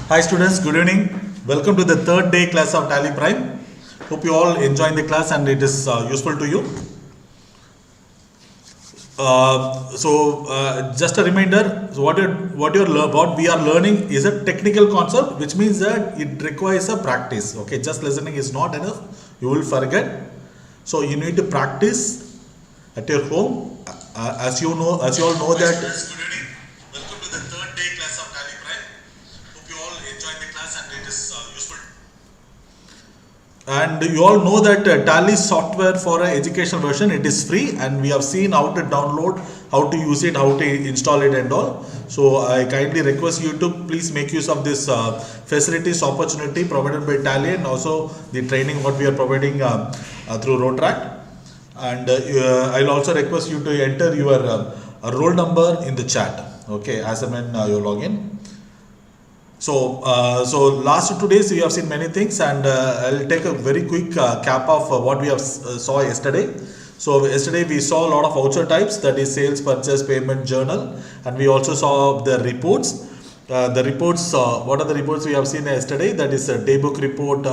Hi students, good evening. Welcome to the third day class of Tally Prime. Hope you all enjoying the class and it is useful to you. Just a reminder, so what we are learning is a technical concept, which means that it requires a practice. Okay, just listening is not enough. You will forget. So you need to practice at your home. As you all know that. Good evening. Welcome to the third day class of Tally Prime. Hope you all enjoying the class and it is useful. And you all know that Tally software for an educational version, it is free, and we have seen how to download, how to use it, how to install it and all. So I kindly request you to please make use of this facilities opportunity provided by Tally, and also the training what we are providing through Rotaract. And I'll also request you to enter your roll number in the chat, okay, as and when you log in. So last 2 days we have seen many things, and I'll take a very quick cap of what we have saw yesterday. So yesterday we saw a lot of voucher types, that is sales, purchase, payment, journal, and we also saw the reports. What are the reports we have seen yesterday? That is a daybook report,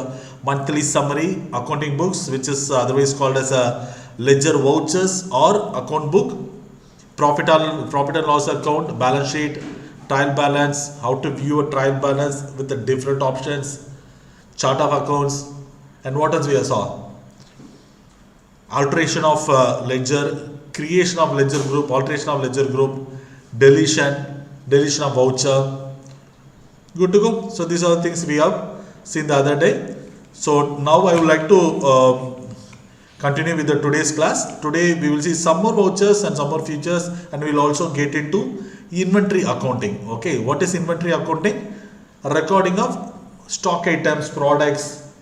monthly summary, accounting books, which is otherwise called as a ledger vouchers or account book, profit and loss account, balance sheet, trial balance, how to view a trial balance with the different options, chart of accounts, and what else we saw? Alteration of ledger, creation of ledger group, alteration of ledger group, deletion of voucher. Good to go. So these are the things we have seen the other day. So now I would like to continue with the today's class. Today we will see some more vouchers and some more features, and we will also get into inventory accounting. Okay, what is inventory accounting? A recording of stock items, products.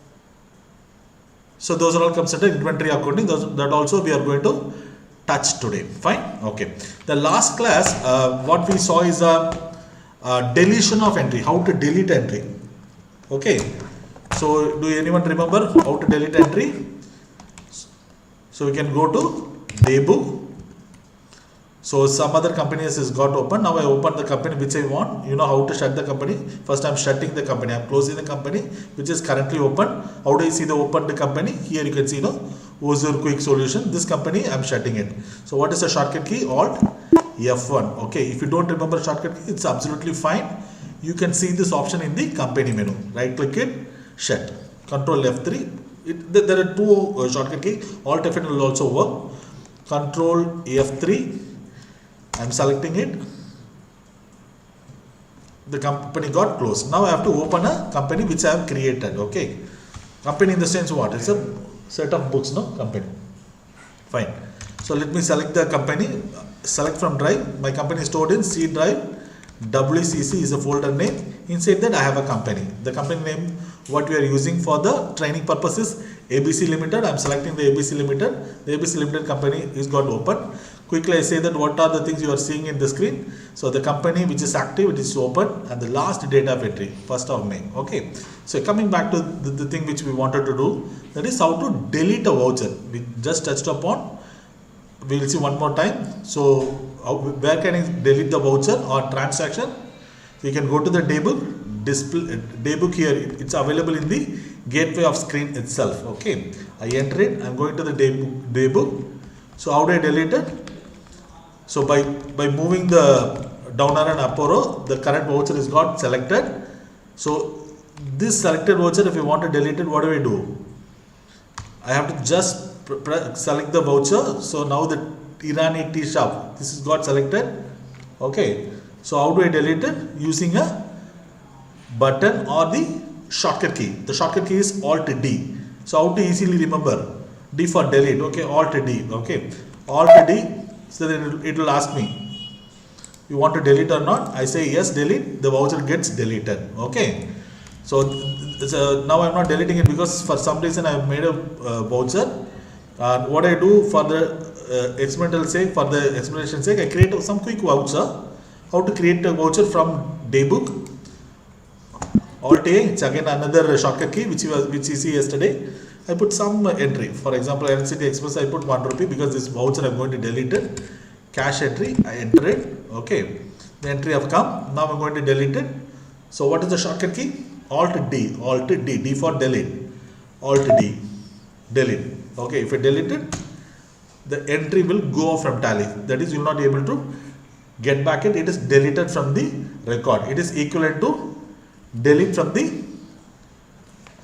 So those are all comes under inventory accounting. That also we are going to touch today. Fine. Okay. The last class, what we saw is a deletion of entry. How to delete entry. Okay. So do anyone remember how to delete entry? So we can go to daybook. So some other companies has got open. Now I open the company which I want. You know how to shut the company. First I am shutting the company. I am closing the company which is currently open. How do you see the opened company? Here you can see Ozur Quick Solution. This company I am shutting it. So what is the shortcut key? Alt F1. Okay. If you don't remember shortcut key, it's absolutely fine. You can see this option in the company menu. Right click it, shut. Control F3. There are two shortcut key. Alt F1 will also work. Control F3. I am selecting it. The company got closed. Now I have to open a company which I have created. Okay. Company in the sense what? It's a set of books, no? Company. Fine. So let me select the company. Select from drive. My company is stored in C drive. WCC is a folder name. Inside that I have a company. The company name what we are using for the training purposes, ABC Limited. I am selecting the ABC Limited. The ABC Limited company is got open. Quickly I say that what are the things you are seeing in the screen. So the company which is active, it is open, and the last date of entry, 1st of May. Okay. So coming back to the thing which we wanted to do, that is how to delete a voucher. We just touched upon. We will see one more time. So where can I delete the voucher or transaction? So you can go to the daybook, display daybook here. It's available in the gateway of screen itself. Okay. I enter it. I'm going to the daybook. So how do I delete it? So by moving the down arrow and up arrow, the current voucher is got selected. So this selected voucher, if you want to delete it, what do I do? I have to just select the voucher. So now the Irani tea shop, this is got selected. Okay. So how do I delete it? Using a button or the shortcut key. The shortcut key is Alt D. So how to easily remember? D for delete. Okay. Alt D. Okay. Alt D. So then it will ask me, you want to delete or not? I say yes, delete. The voucher gets deleted. Okay. So now I'm not deleting it because for some reason I have made a voucher. What I do for the experimental sake, for the explanation sake, I create some quick voucher. How to create a voucher from daybook. Alt A. It's again another shortcut key which you see yesterday. I put some entry. For example, NCT Express, I put 1 rupee because this voucher I'm going to delete it. Cash entry, I enter it. Okay. The entry have come. Now I'm going to delete it. So what is the shortcut key? Alt D, Alt D, D for delete, Alt D, delete. Okay, if I delete it, the entry will go from tally. That is, you will not be able to get back it. It is deleted from the record. It is equivalent to delete from the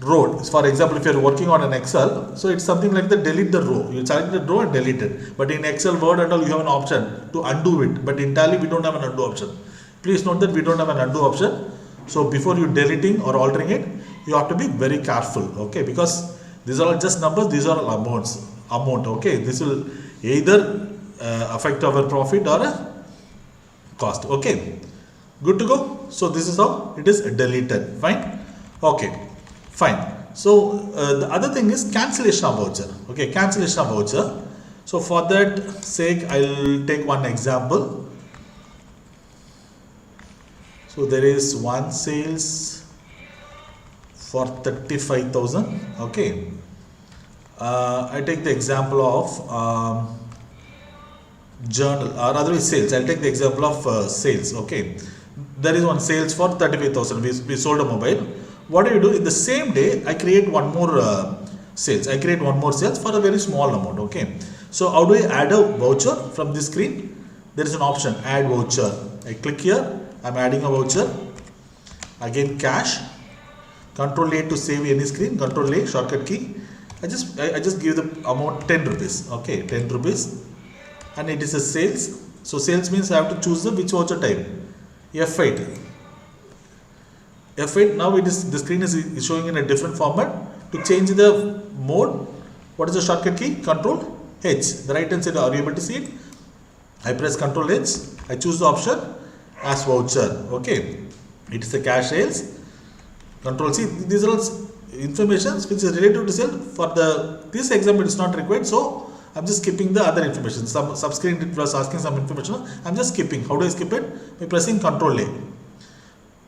row. For example, if you are working on an Excel, so it's something like the delete the row. You select the row and delete it. But in Excel, Word and all, you have an option to undo it. But in Tally, we don't have an undo option. Please note that we don't have an undo option. So before you deleting or altering it, you have to be very careful. Okay, because these are just numbers. These are amounts. Okay, this will either affect our profit or a cost. Okay, good to go. So this is how it is deleted. Fine. Okay. Fine. So the other thing is cancellation of voucher. Okay, cancellation of voucher. So for that sake, I'll take one example. So there is one sales for 35,000. Okay. I take the example of journal or otherwise sales. I'll take the example of sales. Okay. There is one sales for 35,000. We sold a mobile. What do you do? In the same day, I create one more sales. I create one more sales for a very small amount. Okay. So how do I add a voucher from this screen? There is an option, add voucher. I click here. I'm adding a voucher. Again, cash. Control A to save any screen. Control A, shortcut key. I just give the amount 10 rupees. Okay, 10 rupees. And it is a sales. So sales means I have to choose the which voucher type. F8. F8, now it is, the screen is showing in a different format. To change the mode, what is the shortcut key? Control H. The right hand side, are you able to see it? I press Control H. I choose the option as voucher. Okay, it is the cash sales. Control C. These are all information which is related to sale. For this example, it is not required. So I'm just skipping the other information. Some subscreen it was asking some information. I'm just skipping. How do I skip it? By pressing Control A.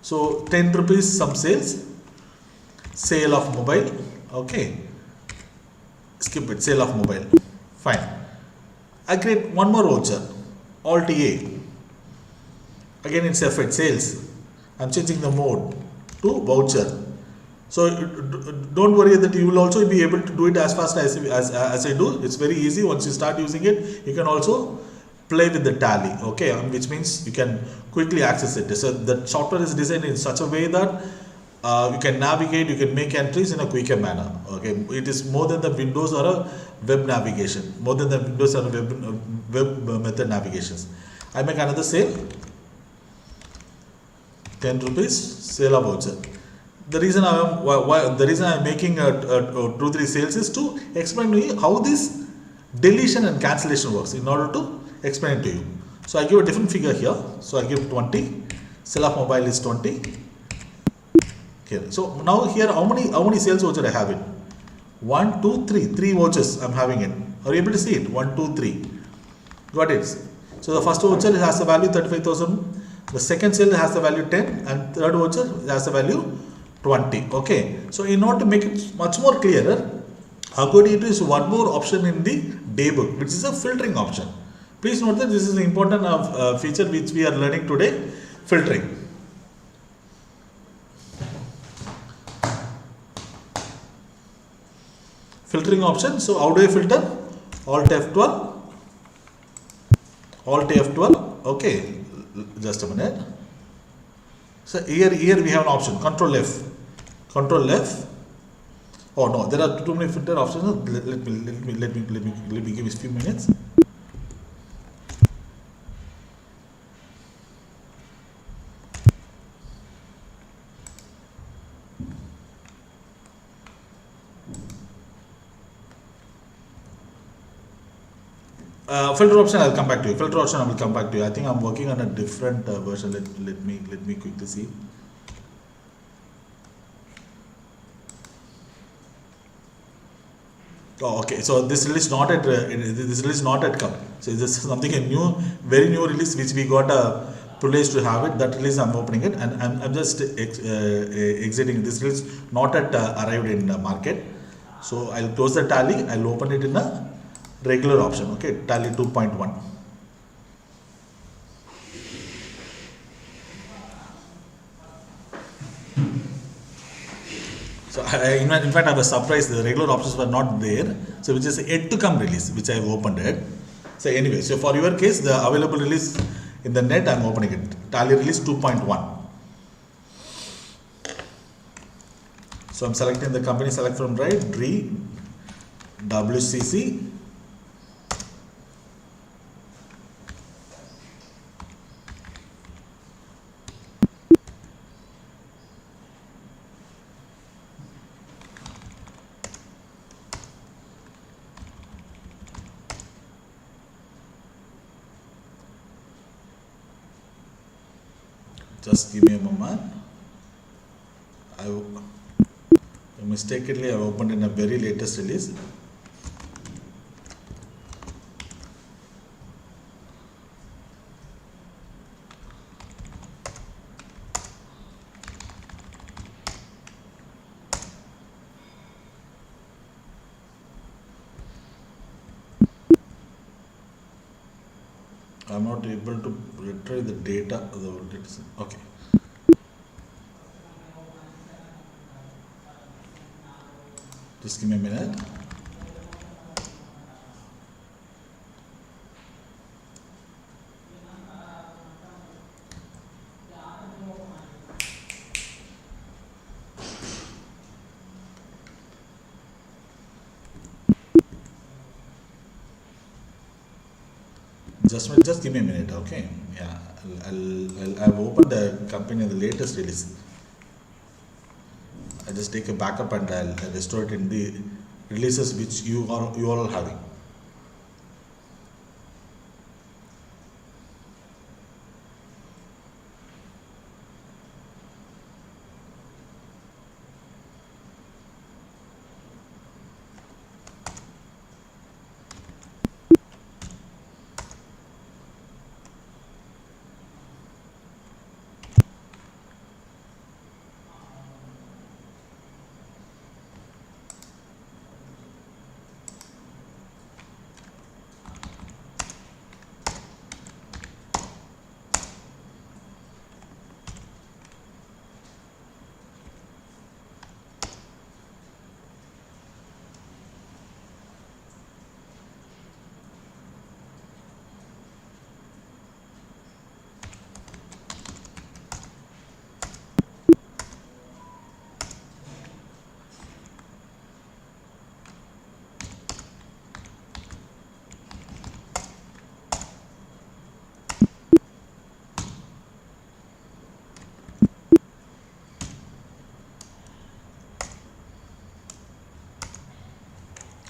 So 10 rupees some sales, sale of mobile. Okay, skip it, sale of mobile. Fine. I create one more voucher, Alt A. Again it's F8, sales. I'm changing the mode to voucher. So don't worry that you will also be able to do it as fast as I do. It's very easy. Once you start using it, you can also play with the tally, okay, which means you can quickly access it. So the software is designed in such a way that you can navigate, you can make entries in a quicker manner. Okay, it is more than the Windows or a web navigation, more than the Windows or web method navigations. I make another sale, 10 rupees, sale of voucher. The reason I'm making 2-3 sales is to explain to you how this deletion and cancellation works, in order to explain it to you. So I give a different figure here. So I give 20. Sale of mobile is 20. Okay. So now here how many sales voucher I have it? 1, 2, 3. 3 vouchers I'm having it. Are you able to see it? 1, 2, 3. Got it. So the first voucher has the value 35,000. The second sale has the value 10, and third voucher has the value 20. Okay. So in order to make it much more clearer, I'm going to introduce one more option in the daybook, which is a filtering option. Please note that this is an important feature which we are learning today, filtering. Filtering option. So how do I filter? Alt F12. Alt F12. Okay, just a minute. So here we have an option. Control F. Control F. Oh no, there are too many filter options. Let me give it a few minutes. Filter option, I'll come back to you. Filter option, I will come back to you. I think I'm working on a different version. Let me quickly see. Oh, okay. So this release not at come. So this is something very new release which we got a privilege to have it. That release I'm opening it, and I'm just exiting. This release not at arrived in the market. So I'll close the tally. I'll open it in a regular option. Okay, tally 2.1. So in fact, I was surprised the regular options were not there. So which is yet to come release, which I have opened it. So anyway, so for your case, the available release in the net, I am opening it. Tally release 2.1. So I'm selecting the company, select from right, DRE, WCC. Just give me a moment. Mistakenly I opened in a very latest release. I'm not able to retrieve the data. Okay. Just give me a minute. Just give me a minute, okay? Yeah, I've opened the company in the latest release. I just take a backup and I'll restore it in the releases which you are all having.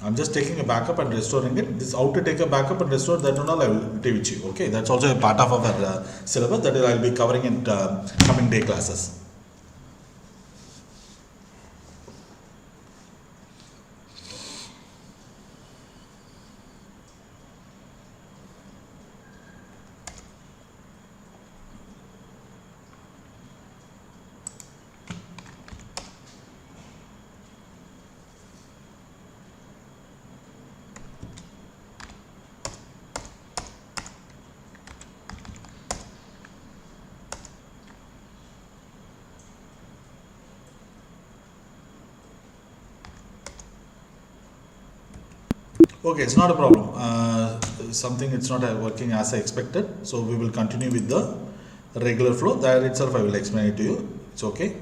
I'm just taking a backup and restoring it. This how to take a backup and restore that and all I will teach you. Okay, that's also a part of our syllabus that I'll be covering in coming day classes. Okay, it's not a problem. Something it's not working as I expected. So we will continue with the regular flow. There itself I will explain it to you. It's okay.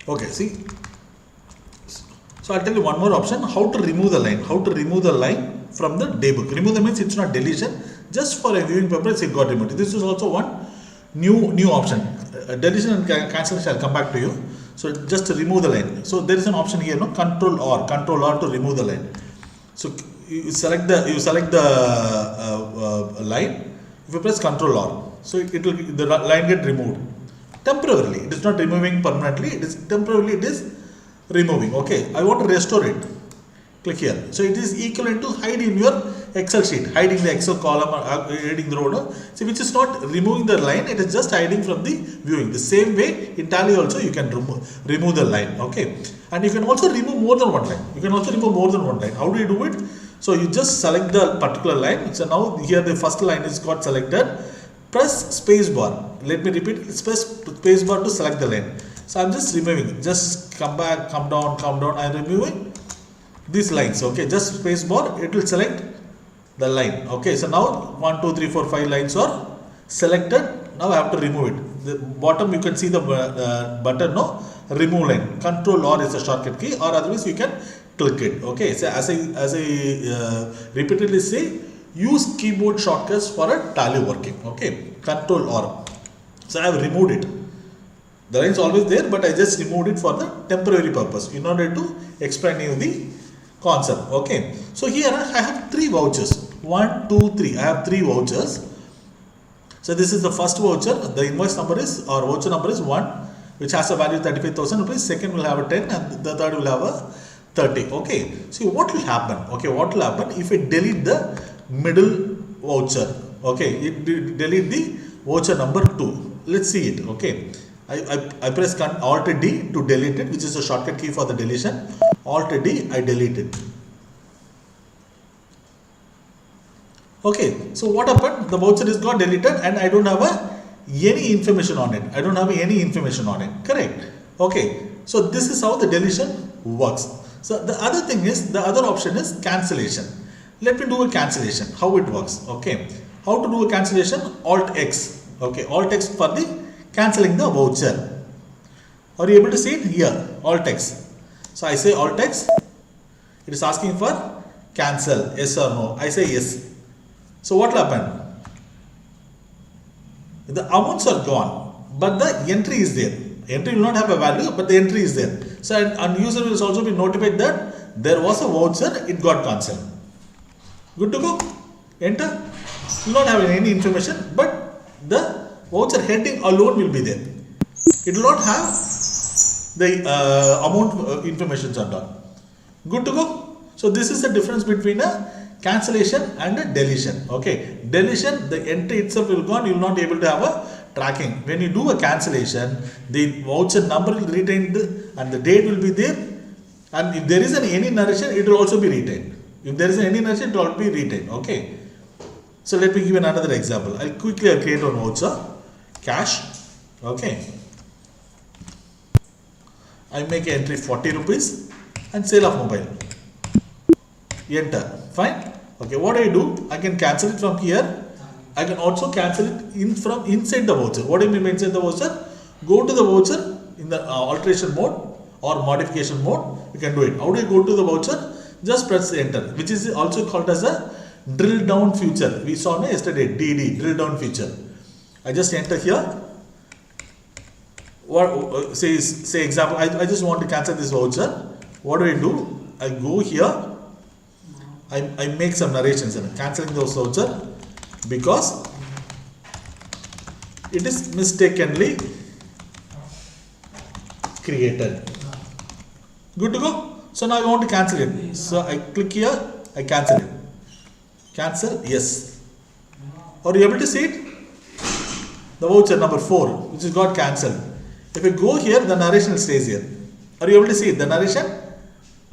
Okay, see. So I'll tell you one more option, how to remove the line. How to remove the line from the daybook. Remove the means it's not deletion. Just for a viewing purpose, it got removed. This is also one new option. Deletion and cancellation, I'll come back to you. So just to remove the line. So there is an option here, no, control R to remove the line. So you select the line. If you press control R, so the line get removed temporarily. It is not removing permanently. It is temporarily. It is removing. Okay, I want to restore it. Click here. So it is equivalent to hide in your Excel sheet, hiding the Excel column or hiding the row. No? See, which is not removing the line, it is just hiding from the viewing. The same way in Tally also you can remove the line. Okay, and you can also remove more than one line. How do you do it? So you just select the particular line. So now here the first line is got selected. Press space bar. Let me repeat. Press space bar to select the line. So I'm just removing. Just come back, come down. I'm removing these lines. Okay, just space bar. It will select the line. Okay, so now 1, 2, 3, 4, 5 lines are selected. Now I have to remove it. The bottom you can see the button, no, remove line. Control R is a shortcut key, or otherwise you can click it. Okay, so as I repeatedly say, use keyboard shortcuts for a Tally working. Okay, Control R. So I have removed it. The line is always there, but I just removed it for the temporary purpose in order to explain you the concept. Okay, so here I have 3 vouchers. 1, 2, 3. I have 3 vouchers. So this is the first voucher. The invoice number is, or voucher number is 1, which has a value of 35,000 rupees. Second will have a 10, and the third will have a 30. Okay, see what will happen. Okay, what will happen if I delete the middle voucher? Okay, it delete the voucher number 2. Let's see it. Okay, I press Alt D to delete it, which is a shortcut key for the deletion. Alt D, I delete it. Okay, so what happened? The voucher is got deleted and I don't have any information on it. Correct? Okay, so this is how the deletion works. So the other thing is, the other option is cancellation. Let me do a cancellation. How it works? Okay, how to do a cancellation? Alt X. Okay, Alt X for the cancelling the voucher. Are you able to see it here? Alt X. So I say Alt X. It is asking for cancel. Yes or no? I say yes. So what will happen? The amounts are gone, but the entry is there. Entry will not have a value, but the entry is there. So and user will also be notified that there was a voucher, it got cancelled. Good to go? Enter. Will not have any information, but the voucher heading alone will be there. It will not have the amount information are done. Good to go? So this is the difference between a cancellation and a deletion. Okay, deletion, the entry itself will gone, you will not be able to have a tracking. When you do a cancellation, the voucher number will be retained and the date will be there, and if there is any narration, it will also be retained. If there is any narration, it will also be retained. Okay, so let me give another example. I'll quickly create one voucher, cash. Okay, I make an entry 40 rupees and sale of mobile. Enter. Fine. Okay, what do? I can cancel it from here. I can also cancel it from inside the voucher. What do you mean by inside the voucher? Go to the voucher in the alteration mode or modification mode. You can do it. How do you go to the voucher? Just press enter, which is also called as a drill down feature. We saw yesterday, DD, drill down feature. I just enter here. What say example, I just want to cancel this voucher. What do? I go here. I make some narrations and cancelling those voucher because it is mistakenly created. Good to go? So now I want to cancel it. So I click here, I cancel it. Cancel, yes. Are you able to see it? The voucher number 4, which is got cancelled. If you go here, the narration stays here. Are you able to see it? The narration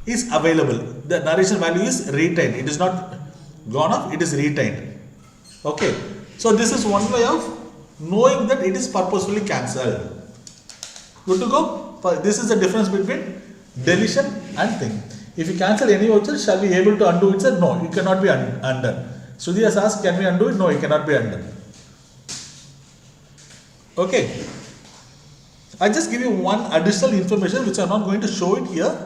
is available. The narration value is retained. It is not gone off, it is retained. Okay. So this is one way of knowing that it is purposefully cancelled. Good to go? This is the difference between deletion and thing. If you cancel any voucher, shall we be able to undo it? Sir? No, it cannot be undone. Sudhi has asked, can we undo it? No, it cannot be undone. Okay. I just give you one additional information which I am not going to show it here.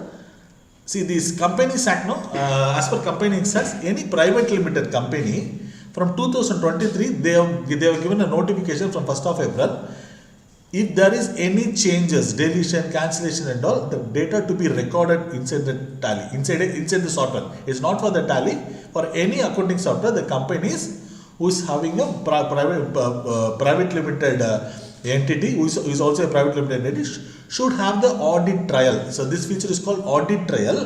See, this Companies Act, no? As per Companies Act, any private limited company from 2023, they have given a notification from 1st of April. if there is any changes, deletion, cancellation and all, the data to be recorded inside the tally, inside the software. It's not for the tally. For any accounting software, the companies who is having a private limited entity, who is also a private limited entity, should have the audit trail. So this feature is called audit trail,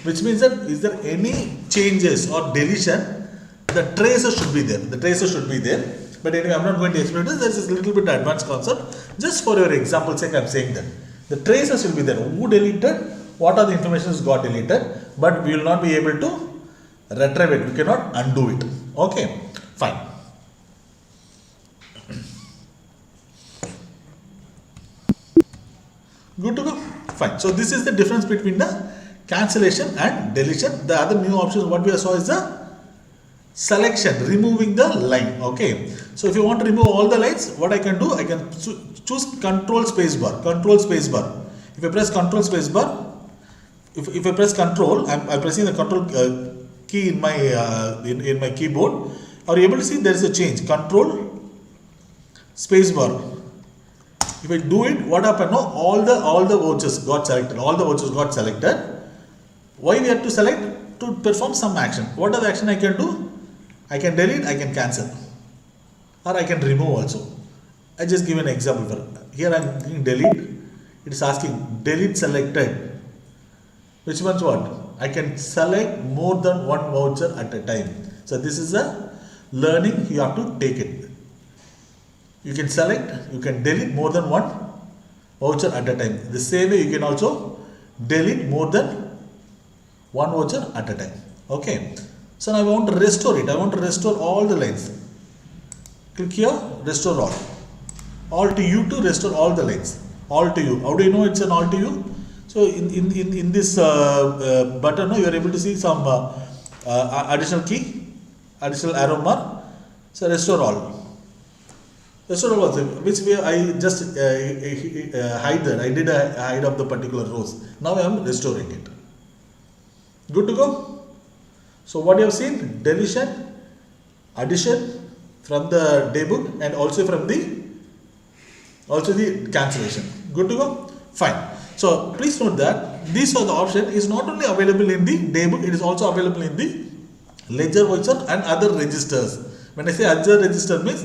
which means that is there any changes or deletion, the tracer should be there. The tracer should be there. But anyway, I'm not going to explain this. This is a little bit advanced concept. Just for your example sake, I'm saying that the tracers will be there. Who deleted? What are the information got deleted? But we will not be able to retrieve it. We cannot undo it. Okay, fine. Good to go? Fine. So this is the difference between the cancellation and deletion. The other new options what we saw is the selection, removing the line. Okay. So if you want to remove all the lines, what I can do, I can choose control space bar. Control space bar. If I press control space bar, if I press control, I'm pressing the control key in my in my keyboard. Are you able to see there is a change? Control space bar. If I do it, what happened? No, all the vouchers got selected. All the vouchers got selected. Why we have to select? To perform some action. What are the action I can do? I can delete, I can cancel, or I can remove also. I just give an example. Here I am clicking delete. It is asking delete selected. Which means what? I can select more than one voucher at a time. So this is a learning, you have to take it. You can select, you can delete more than one voucher at a time. The same way you can also delete more than one voucher at a time. Okay. So now I want to restore it. I want to restore all the lines. Click here, restore all. All to you to restore all the lines. All to you. How do you know it's an all to you? So in this button, you are able to see some additional key, additional arrow mark. So restore all. Restore all also, which way I just hide that. I did a hide of the particular rows. Now I am restoring it. Good to go? So what you have seen, deletion, addition from the daybook and also from the cancellation. Good to go? Fine. So please note that these are the option is not only available in the daybook, it is also available in the ledger voucher and other registers. When I say other register means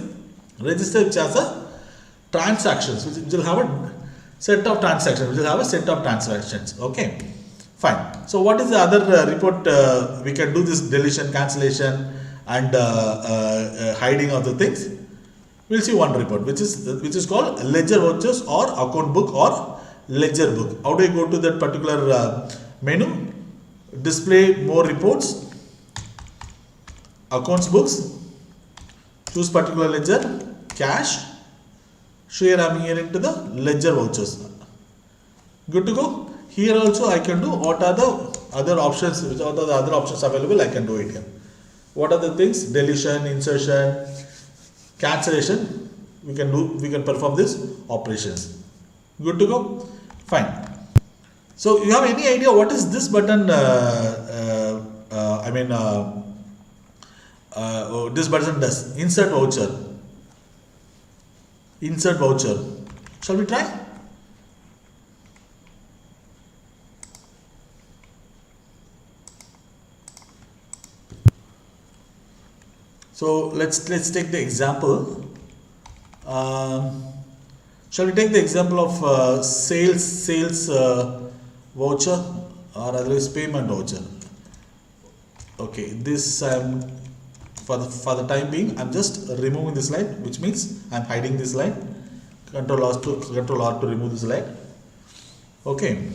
register which has a transactions, which will have a set of transactions, Okay. Fine. So what is the other report? We can do this deletion, cancellation and hiding of the things. We'll see one report which is called ledger vouchers or account book or ledger book. How do I go to that particular menu? Display more reports, accounts books, choose particular ledger, cash. Here I am here into the ledger vouchers. Good to go. Here also I can do what are the other options, which are the other options available, I can do it here. What are the things? Deletion, insertion, cancellation, we can perform these operations. Good to go? Fine. So you have any idea what is this button, this button does? Insert voucher. Insert voucher. Shall we try? So let's take the example. Shall we take the example of sales voucher or otherwise payment voucher? Okay, this for the time being I'm just removing this line, which means I'm hiding this line. Control R to remove this line. Okay.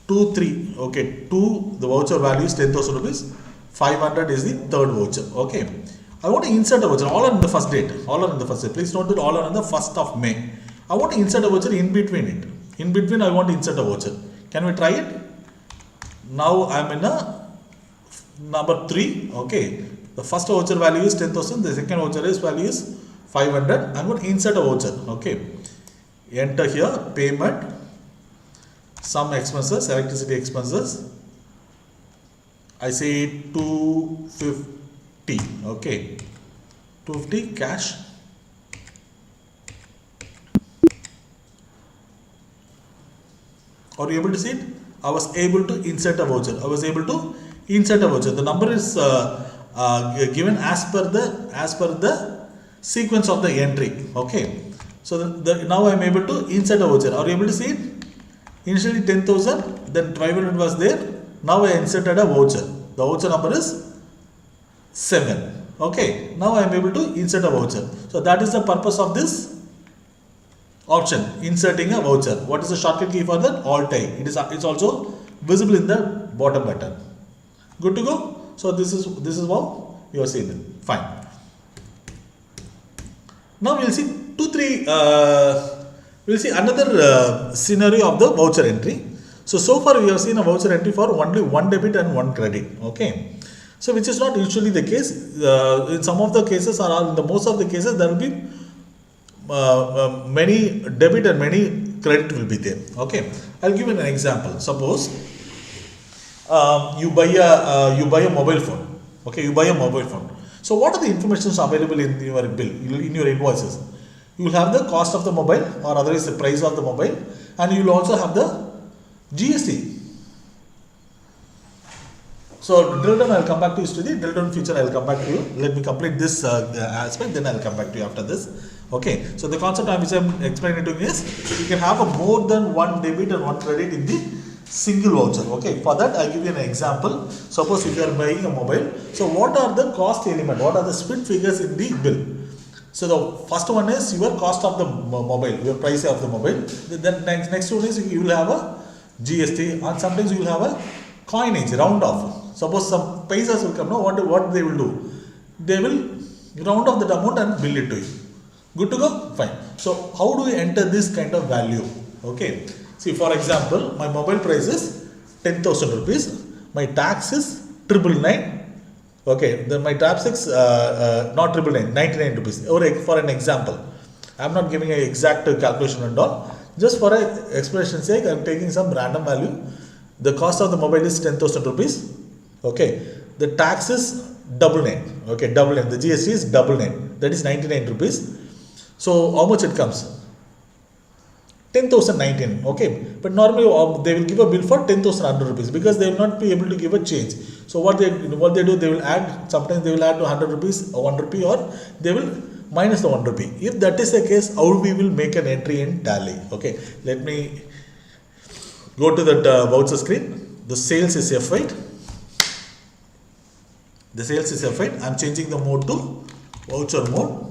2, 3. Okay, 2 the voucher value is 10,000 rupees. 500 is the third voucher. Okay. I want to insert a voucher. All are in the first date. Please note that all are on the 1st of May. I want to insert a voucher in between it. In between, I want to insert a voucher. Can we try it? Now I am in a number 3. Okay. The first voucher value is 10,000. The second voucher value is 500. I am going to insert a voucher. Okay. Enter here payment, some expenses, electricity expenses. I say 250. Okay. 250 cash. Are you able to see it? I was able to insert a voucher. The number is given as per the sequence of the entry. Okay. So now I am able to insert a voucher. Are you able to see it? Initially 10,000, then 500 was there. Now I inserted a voucher. The voucher number is 7. Okay. Now I am able to insert a voucher. So that is the purpose of this option, inserting a voucher. What is the shortcut key for that? Alt I. It's also visible in the bottom button. Good to go. So this is how you are seeing it. Fine. Now we'll see we'll see another scenario of the voucher entry. So far we have seen a voucher entry for only one debit and one credit. Okay. So which is not usually the case. In some of the cases, or in the most of the cases, there will be many debit and many credit will be there. Okay. I'll give you an example. Suppose you buy a mobile phone. Okay, you buy a mobile phone. So what are the information available in your bill, in your invoices? You will have the cost of the mobile, or otherwise the price of the mobile, and you will also have the GST. So drill down, I will come back to you, Study. Drill down feature, I will come back to you. Let me complete this aspect, then I will come back to you after this. Okay. So the concept which I am explaining to you is, you can have a more than one debit and one credit in the single voucher. Okay. For that, I will give you an example. Suppose if you are buying a mobile, so what are the cost element? What are the split figures in the bill? So the first one is your cost of the mobile, your price of the mobile. Then next one is you will have a GST, and sometimes you will have a coinage, round off. Suppose some paisas will come. No, what they will do? They will round off that amount and bill it to you. Good to go? Fine. So how do we enter this kind of value? Okay. See, for example, my mobile price is 10,000 rupees. My tax is 999. Okay. Then my tax is not 999, 99 rupees. Or for an example, I am not giving an exact calculation and all. Just for an explanation sake, I am taking some random value. The cost of the mobile is 10,000 rupees. Okay. The tax is 999. Okay, 999. The GST is 999. That is 99 rupees. So how much it comes? 10,019. Okay. But normally they will give a bill for 10,100 rupees because they will not be able to give a change. So what they do, they will add, sometimes they will add to 100 rupees or 1 rupee, or they will minus the 1 rupee. If that is the case, how we will make an entry in Tally? Okay. Let me go to that voucher screen. The sales is F8. The sales is F8. I am changing the mode to voucher mode.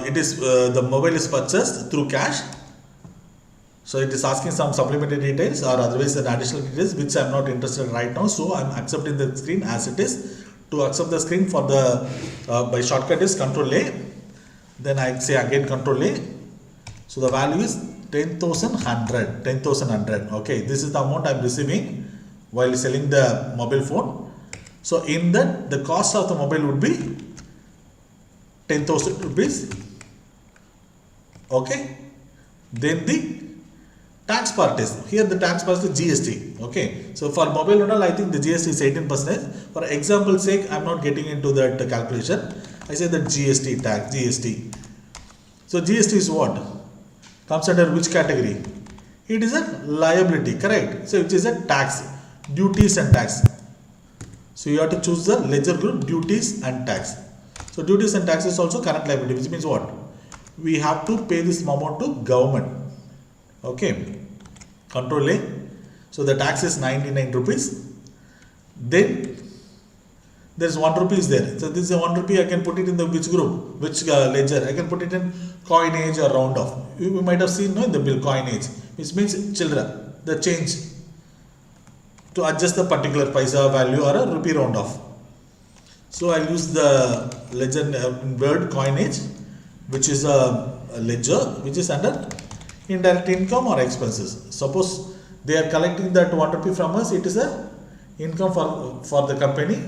It is the mobile is purchased through cash. So it is asking some supplementary details or otherwise an additional details which I am not interested in right now. So I am accepting the screen as it is. To accept the screen for the by shortcut is Control A. Then I say again Control A. So the value is 10,100. 10,100. Okay, this is the amount I am receiving while selling the mobile phone. So in that, the cost of the mobile would be 10,000 rupees. Okay. Then the tax part is here. The tax part is the GST. Okay. So for mobile and all, I think the GST is 18%. For example sake, I am not getting into that calculation. I say that GST tax, GST. So GST is what? Comes under which category? It is a liability, correct? So it is a tax, duties and tax. So you have to choose the ledger group, duties and tax. So duties and taxes also current liability, which means what? We have to pay this amount to government. Okay. Control A. So the tax is 99 rupees. Then there is 1 rupee is there. So this is a 1 rupee. I can put it in the which group, which ledger? I can put it in coinage or round off. You might have seen in the bill coinage, which means children, the change to adjust the particular paisa value or a rupee round off. So I use the ledger word coinage, which is a ledger which is under indirect income or expenses. Suppose they are collecting that 1 rupee from us, it is a income for the company.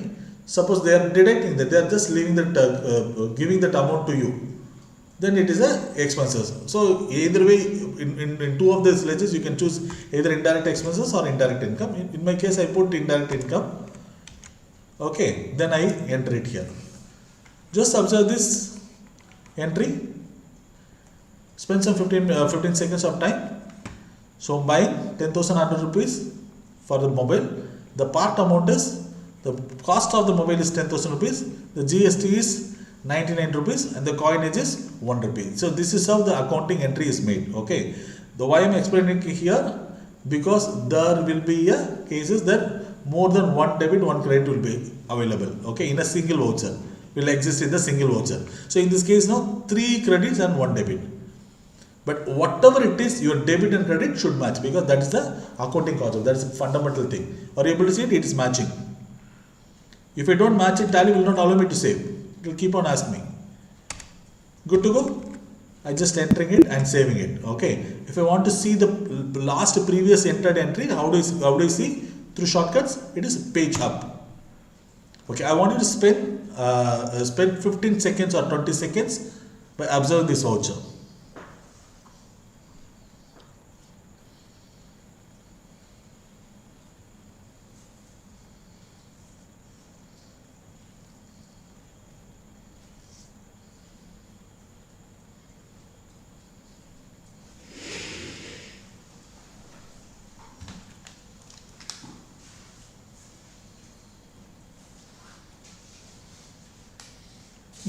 Suppose they are deducting that, they are just leaving that giving that amount to you, then it is a expenses. So either way, in two of these ledgers you can choose either indirect expenses or indirect income. In my case, I put indirect income. Okay, then I enter it here. Just observe this entry. Spend some 15 seconds of time. So buying 10,100 rupees for the mobile. The part amount is, the cost of the mobile is 10,000 rupees. The GST is 99 rupees and the coinage is 1 rupee. So this is how the accounting entry is made. Okay. The why I am explaining here, because there will be a cases that more than one debit, one credit will be available. Okay, in a single voucher will exist in the single voucher. So in this case now 3 credits and 1 debit. But whatever it is, your debit and credit should match, because that is the accounting concept. That is a fundamental thing. Are you able to see it? It is matching. If I don't match it, Tally will not allow me to save. It will keep on asking me. Good to go? I just entering it and saving it. Okay. If I want to see the last previous entered entry, how do you see? Through shortcuts, it is page up. Okay. I want you to spend 15 seconds or 20 seconds by observing this voucher.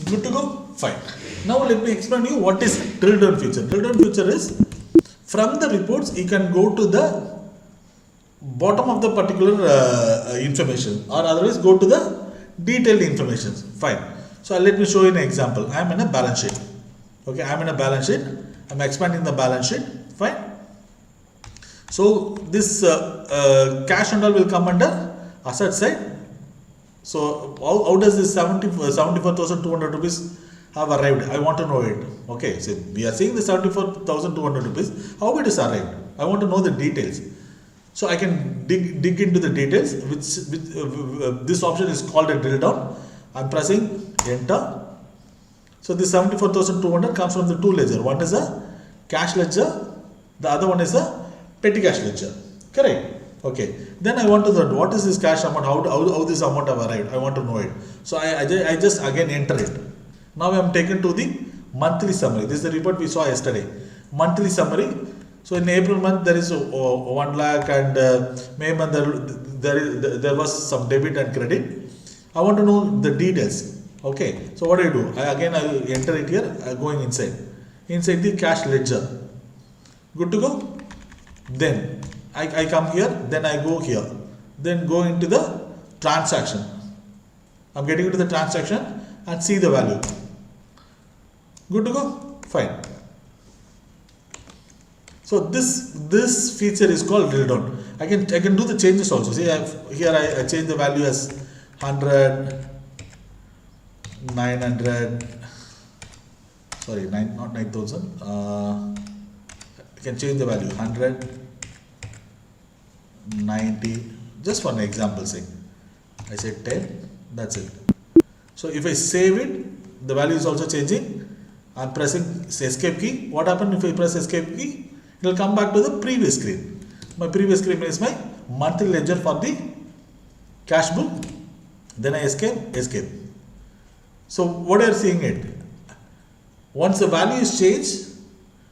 Good to go? Fine. Now let me explain you what is drill down feature. Drill down feature is, from the reports you can go to the bottom of the particular information, or otherwise go to the detailed information. Fine. So let me show you an example. I am in a balance sheet. Okay, I am in a balance sheet. I am expanding the balance sheet. Fine. So this cash and all will come under asset side. So how does this 74,200 rupees have arrived? I want to know it. Okay, so we are seeing the 74,200 rupees. How it is arrived? I want to know the details. So I can dig into the details, which this option is called a drill down. I'm pressing enter. So this 74,200 comes from the two ledger. One is a cash ledger, the other one is a petty cash ledger. Correct? Okay. Then I want to know what is this cash amount, how this amount have arrived. I want to know it. So I just again enter it. Now I am taken to the monthly summary. This is the report we saw yesterday. Monthly summary. So in April month there is 1 lakh, and May month there was some debit and credit. I want to know the details. Okay. So what do? I enter it here, going inside the cash ledger. Good to go? Then I come here, then I go here, then go into the transaction. I'm getting into the transaction and see the value. Good to go? Fine. So this feature is called drill down. I can do the changes also. See, here I change the value as 100, 900. Sorry, not 9,000. I can change the value 100. 90, just for an example sake. I said 10, that's it. So if I save it, the value is also changing. I'm pressing escape key. What happens if I press escape key? It will come back to the previous screen. My previous screen is my monthly ledger for the cash book. Then I escape. So what are you seeing it? Once the value is changed,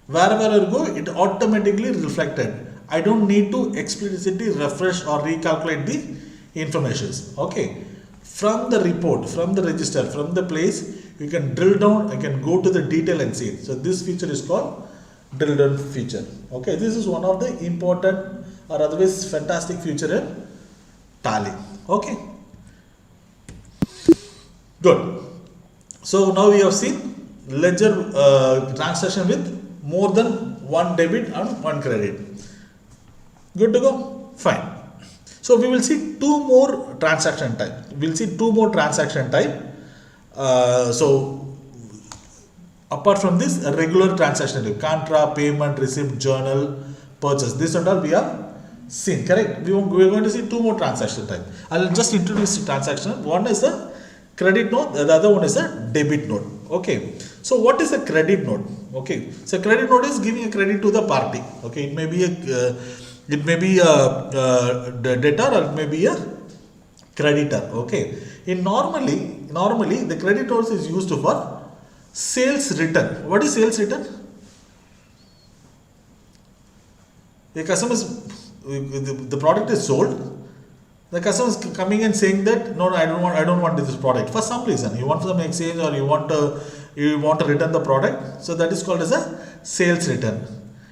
wherever I go, it automatically reflected. I don't need to explicitly refresh or recalculate the informations. Okay. From the report, from the register, from the place, you can drill down, I can go to the detail and see it. So this feature is called drill down feature. Okay. This is one of the important or otherwise fantastic feature in Tally. Okay. Good. So now we have seen ledger transaction with more than one debit and one credit. Good to go? Fine. So we will see two more transaction type. So apart from this, a regular transaction type, contra, payment, receipt, journal, purchase. This and all we have seen. Correct? We are going to see two more transaction type. I will just introduce the transaction. One is a credit note. The other one is a debit note. Okay. So what is a credit note? Okay. So credit note is giving a credit to the party. Okay. It may be a debtor or it may be a creditor. Okay. Normally the credit note is used for sales return. What is sales return? The customer is, the product is sold. The customer is coming and saying that no, I don't want this product for some reason. You want some exchange, or you want to return the product. So that is called as a sales return.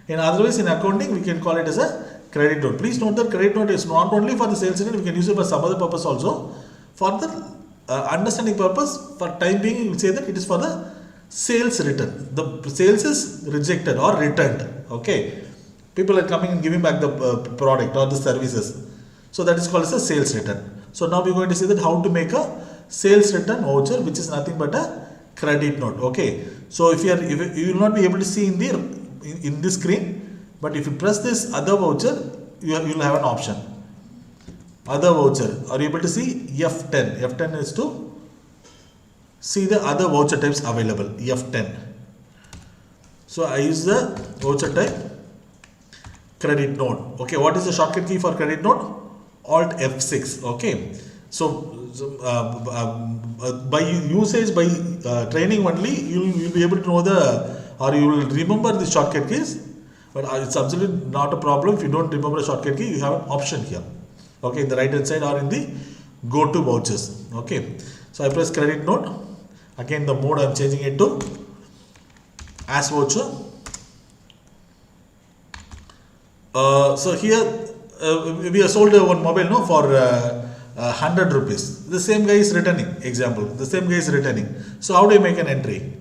In otherwise, in accounting, we can call it as a credit note. Please note that credit note is not only for the sales return. We can use it for some other purpose also. For the understanding purpose, for time being, we will say that it is for the sales return. The sales is rejected or returned. Okay, people are coming and giving back the product or the services. So that is called as a sales return. So now we are going to see that how to make a sales return voucher, which is nothing but a credit note. Okay. So if you will not be able to see in this screen, but if you press this other voucher, you will have an option. Other voucher. Are you able to see F10? F10 is to see the other voucher types available. F10. So I use the voucher type credit note. Okay. What is the shortcut key for credit note? Alt F6. Okay. So by usage, by training only, you will be able to know or you will remember the shortcut keys. But it's absolutely not a problem. If you don't remember a shortcut key, you have an option here. Okay, in the right hand side or in the go to vouchers. Okay. So I press credit note. Again, the mode I am changing it to as voucher. So here we have sold one mobile for 100 rupees. The same guy is returning. Example. The same guy is returning. So how do I make an entry?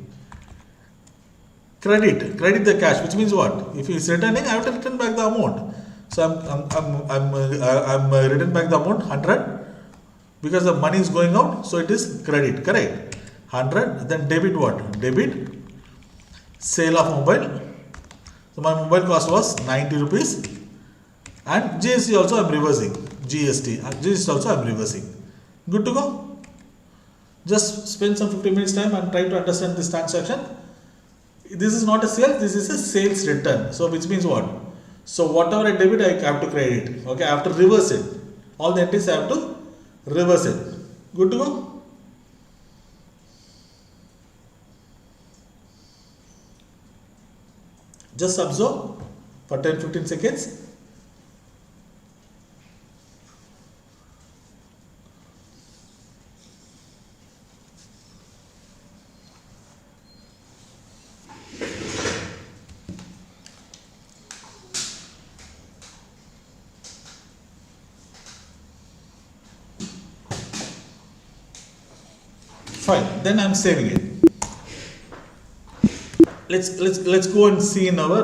Credit the cash, which means what? If he is returning, I have to return back the amount. So I'm return back the amount 100 because the money is going out. So it is credit. Correct. 100. Then debit what? Debit sale of mobile. So my mobile cost was 90 rupees. And GST also I am reversing. GST also I am reversing. Good to go. Just spend some 15 minutes time and try to understand this transaction. This is not a sale, this is a sales return. So which means what? So whatever I debit, I have to credit. Okay, I have to reverse it. All the entries I have to reverse it. Good to go? Just observe for 10-15 seconds. Fine, then I am saving it. Let's go and see in our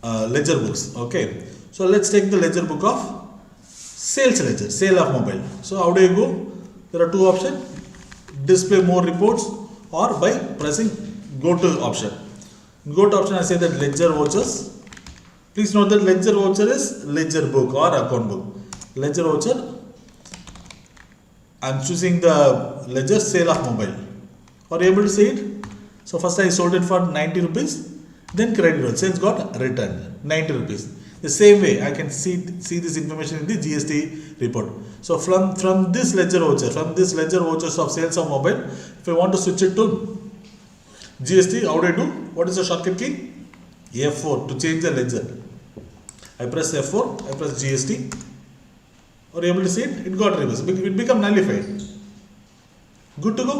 ledger books. Okay, so let's take the ledger book of sales ledger, sale of mobile. So how do you go? There are two options: display more reports, or by pressing go to option. Go to option, I say that ledger vouchers. Please note that ledger voucher is ledger book or account book. Ledger voucher. I am choosing the ledger sale of mobile. Are you able to see it? So first I sold it for 90 rupees, then credit note, sales got returned 90 rupees. The same way I can see this information in the GST report. So from this ledger voucher, from this ledger vouchers of sales of mobile, if I want to switch it to GST, how do I do? What is the shortcut key? F4 to change the ledger. I press F4, I press GST. Are you able to see it? It got reversed. It become nullified. Good to go.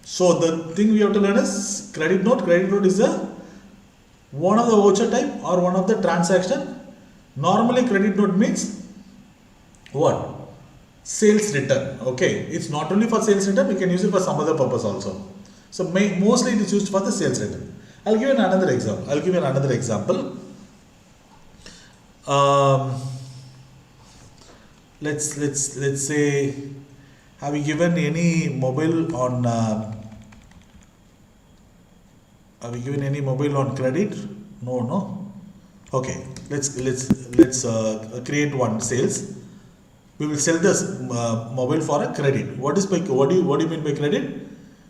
So the thing we have to learn is credit note. Credit note is one of the voucher type or one of the transaction. Normally credit note means what? Sales return. Okay. It's not only for sales return. We can use it for some other purpose also. So mostly it is used for the sales return. I'll give you another example. Let's say, have you given any mobile on credit? No. Okay, let's create one sales. We will sell this mobile for a credit. What do you mean by credit?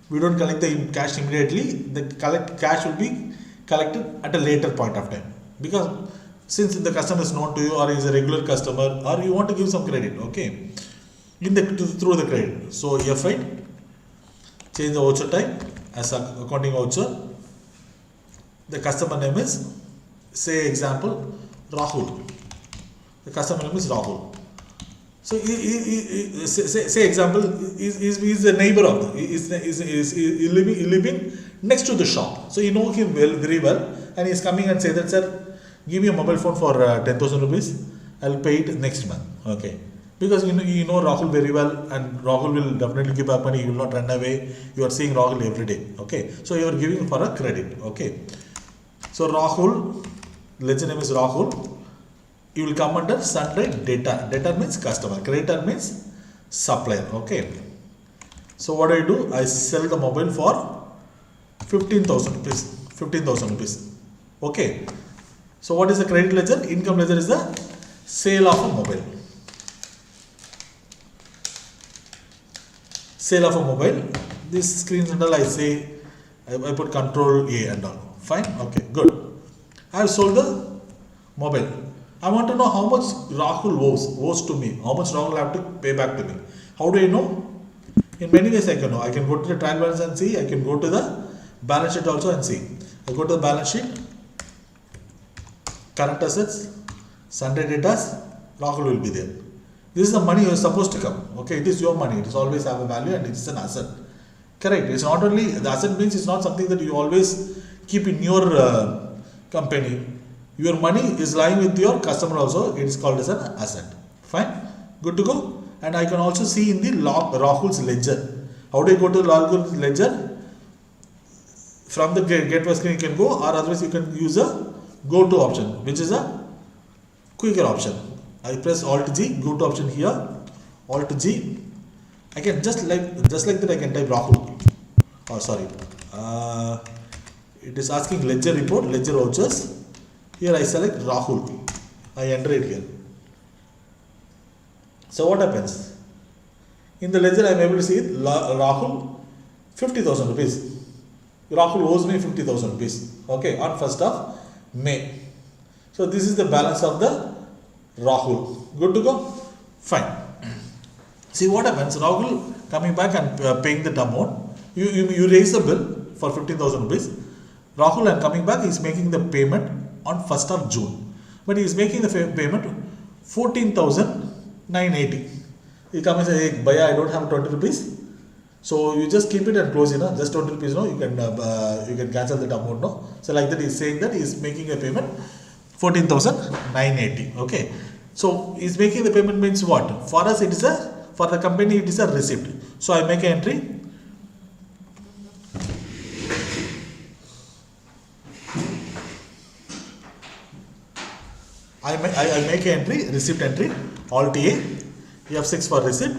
We don't collect the cash immediately. The cash will be collected at a later point of time, because since the customer is known to you or is a regular customer, or you want to give some credit, okay, through the credit. So F8, change the voucher type as accounting voucher. The customer name is say example, Rahul. The customer name is Rahul. So say example, is a neighbor of the, is living next to the shop. So you know him very well, and he is coming and say that, sir, give me a mobile phone for 10,000 rupees. I'll pay it next month. Okay. Because you know Rahul very well, and Rahul will definitely give back money. He will not run away. You are seeing Rahul every day. Okay. So you are giving for a credit. Okay. So Rahul, ledger name is Rahul. You will come under sundry data. Data means customer. Creditor means supplier. Okay. So what I do? I sell the mobile for 15,000 rupees. 15,000 rupees. Okay. So what is the credit ledger? Income ledger is the sale of a mobile. Sale of a mobile. This screen and all I say, I put control A and all. Fine. Okay. Good. I have sold the mobile. I want to know how much Rahul owes to me. How much Rahul have to pay back to me. How do I know? In many ways I can know. I can go to the trial balance and see. I can go to the balance sheet also and see. I go to the balance sheet. Current assets. Sundry data. Rahul will be there. This is the money you are supposed to come. Okay, it is your money. It is always have a value and it is an asset. Correct. It's not only, the asset means it's not something that you always keep in your company. Your money is lying with your customer also. It is called as an asset. Fine. Good to go. And I can also see in the Rahul's ledger. How do I go to Rahul's ledger? From the gateway screen you can go, or otherwise you can use a go to option, which is a quicker option. I press Alt G, go to option here, Alt G. I can just like that I can type Rahul. Oh sorry. It is asking ledger report, ledger vouchers. Here I select Rahul. I enter it here. So what happens? In the ledger I am able to see Rahul 50,000 rupees. Rahul owes me 50,000 rupees. Okay, on 1st of May. So this is the balance of the Rahul. Good to go? Fine. See what happens? Rahul coming back and paying the amount. You raise the bill for 15,000 rupees. Rahul and coming back is making the payment on 1st of June. But he is making the payment 14,980. He comes and says, hey, Bhaiya, I don't have 20 rupees. So you just keep it and close, just 20 rupees, you can cancel that amount, So like that he is saying that he is making a payment 14,980. Okay. So he is making the payment means what? For us it is for the company it is a receipt. So I make an entry. I make an entry, receipt entry, Alt A, F6 for receipt,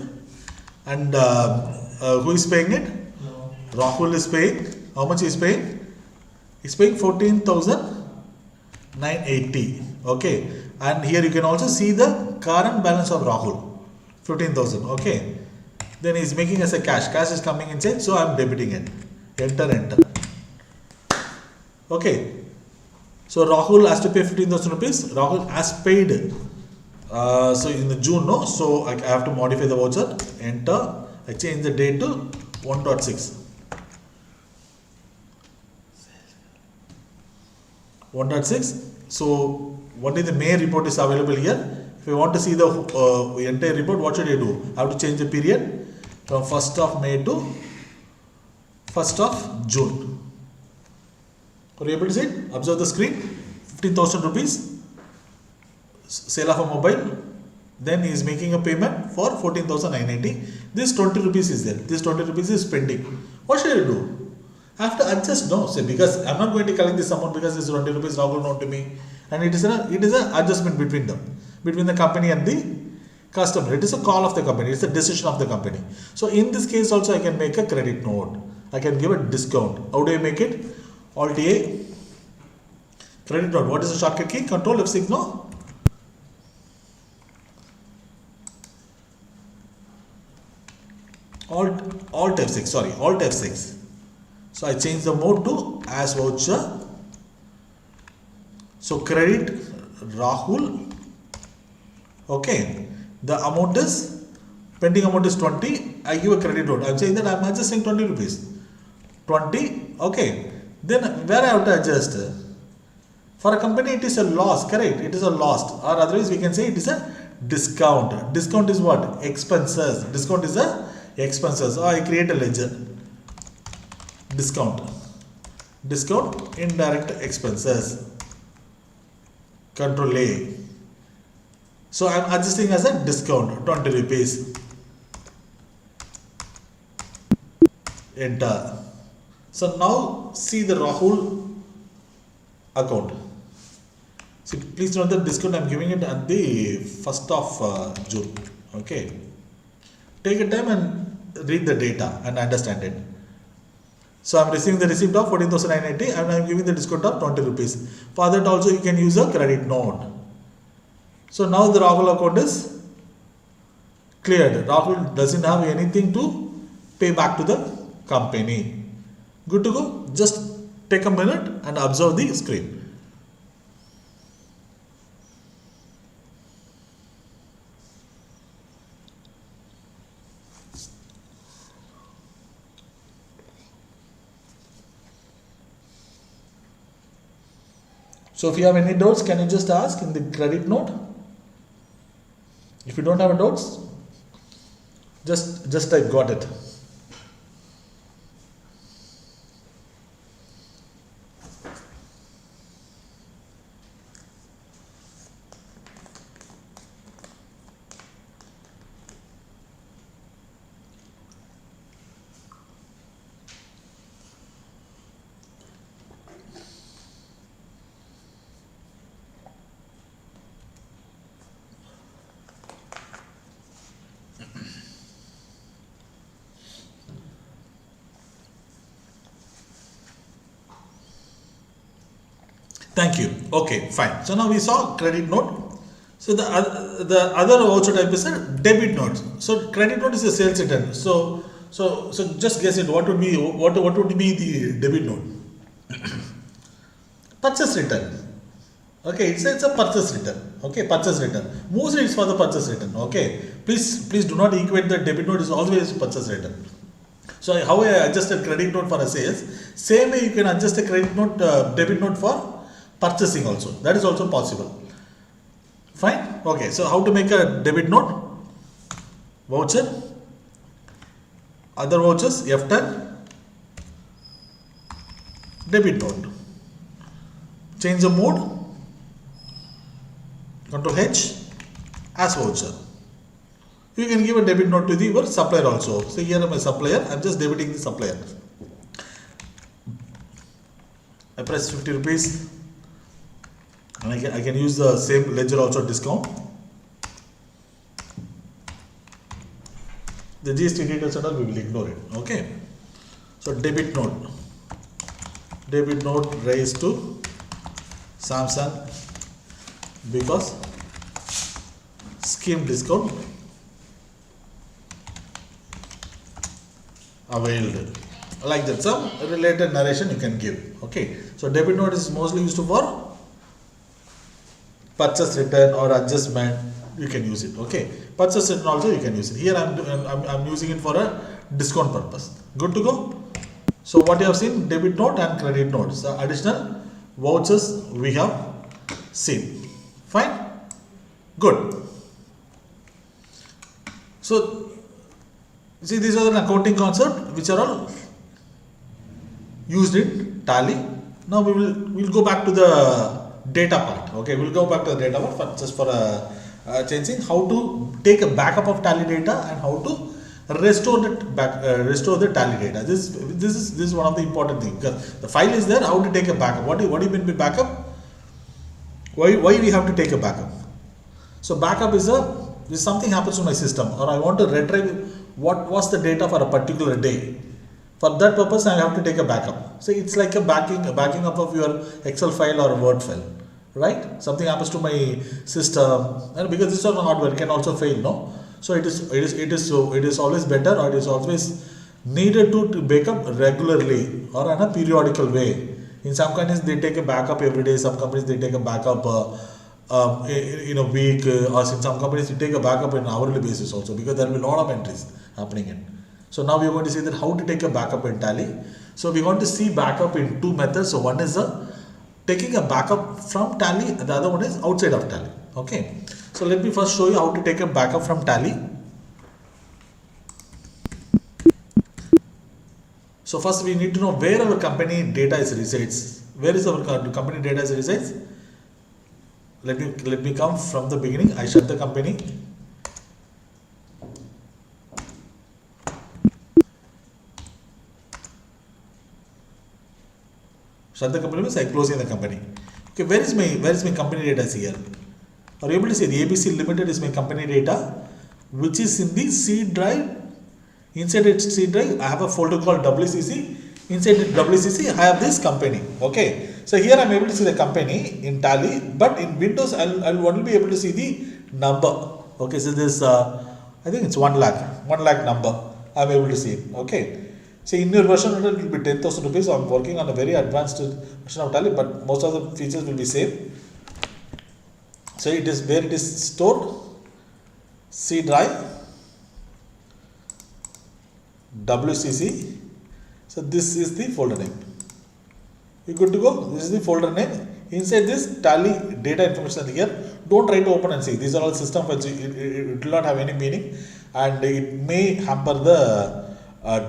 and who is paying it? No. Rahul is paying. How much he is paying? He is paying 14,980. Okay, and here you can also see the current balance of Rahul, 15,000. Okay, then he is making as a cash. Cash is coming inside, so I am debiting it. Enter. Okay. So Rahul has to pay 15,000 rupees. Rahul has paid. So in the June, so I have to modify the voucher. Enter. I change the date to 1.6. 1.6. So only the May report is available here. If you want to see the entire report, what should I do? I have to change the period from 1st of May to 1st of June. Are you able to see it? Observe the screen. 15,000 rupees. Sale of a mobile. Then he is making a payment for 14,980. This 20 rupees is there. This 20 rupees is pending. What should I do? I have to adjust. No, say because I am not going to collect this amount because this 20 rupees Rahul known to me, and it is an adjustment between them, between the company and the customer. It is a call of the company. It is a decision of the company. So in this case also I can make a credit note. I can give a discount. How do I make it? Alt A, credit note. What is the shortcut key? Control F6, no? Alt F6, sorry, Alt F6. So I change the mode to as voucher. So credit Rahul. Okay. The amount is, pending amount is 20. I give a credit note. I am saying that I am adjusting 20 rupees. 20. Okay. Then where I have to adjust? For a company, it is a loss, correct? It is a loss, or otherwise we can say it is a discount. Discount is what? Expenses. Discount is a expenses. I create a ledger. Discount. Discount, indirect expenses. Control A. So I am adjusting as a discount, 20 rupees. Enter. So now see the Rahul account. See, please note the discount I am giving it at the 1st of June. Okay. Take a time and read the data and understand it. So I am receiving the receipt of 14,980 and I am giving the discount of 20 rupees. For that also you can use a credit note. So now the Rahul account is cleared. Rahul doesn't have anything to pay back to the company. Good to go? Just take a minute and observe the screen. So if you have any doubts, can you just ask in the credit note? If you don't have doubts, just type got it. Thank you. Okay, fine. So now we saw credit note. So the other voucher type is a debit note. So credit note is a sales return. So just guess it. What would be the debit note? Purchase return. Okay, it's a purchase return. Okay, purchase return. Mostly it's for the purchase return. Okay, please do not equate the debit note is always purchase return. So how I adjust a credit note for a sales, same way you can adjust a credit note, debit note for purchasing also. That is also possible. Fine. Okay. So how to make a debit note? Voucher. Other vouchers. F10. Debit note. Change the mode. Control H. As voucher. You can give a debit note to your supplier also. So here I'm a supplier. I'm just debiting the supplier. I press 50 rupees. And I can use the same ledger also discount. The GST details and all we will ignore it. Okay. So debit note. Debit note raised to Samsung because scheme discount availed. Like that. Some related narration you can give. Okay. So debit note is mostly used for purchase return or adjustment, you can use it. Okay, purchase return also you can use it. Here I'm using it for a discount purpose. Good to go. So what you have seen, debit note and credit note. So additional vouchers we have seen. Fine. Good. So see, these are an accounting concept which are all used in Tally. Now we'll go back to the data part. Okay, we'll go back to the data part just for changing how to take a backup of Tally data and how to restore the Tally data. This is one of the important things, because the file is there. How to take a backup? What do you mean by backup? Why we have to take a backup? So backup is if something happens to my system or I want to retrieve what was the data for a particular day. For that purpose, I have to take a backup. So it's like a backing up of your Excel file or a Word file, right? Something happens to my system, and because this is on hardware, it can also fail, no? So it is always better, or it is always needed to backup regularly or in a periodical way. In some companies they take a backup every day. Some companies they take a backup in a week, or in some companies you take a backup in an hourly basis also, because there will be a lot of entries happening in. So now we are going to see that how to take a backup in Tally. So we want to see backup in two methods. So one is a taking a backup from Tally, the other one is outside of Tally. Okay, so let me first show you how to take a backup from Tally. So first we need to know where our company data is resides. Where is our company data is resides? Let me come from the beginning. I shut the company. Shut the company means I closing the company. Okay, where is my company data is here? Are you able to see the ABC Limited is my company data, which is in the C drive. Inside its C drive, I have a folder called WCC. Inside WCC, I have this company. Okay, so here I am able to see the company in Tally, but in Windows, I'll only be able to see the number. Okay, so this I think it's 1 lakh number. I am able to see it. Okay, so in your version it will be 10,000 rupees. So I am working on a very advanced version of Tally, but most of the features will be same. So it is where it is stored, C drive, WCC. So this is the folder name. You good to go? This is the folder name. Inside this Tally data information here. Don't try to open and see. These are all system files. It will not have any meaning, and it may hamper the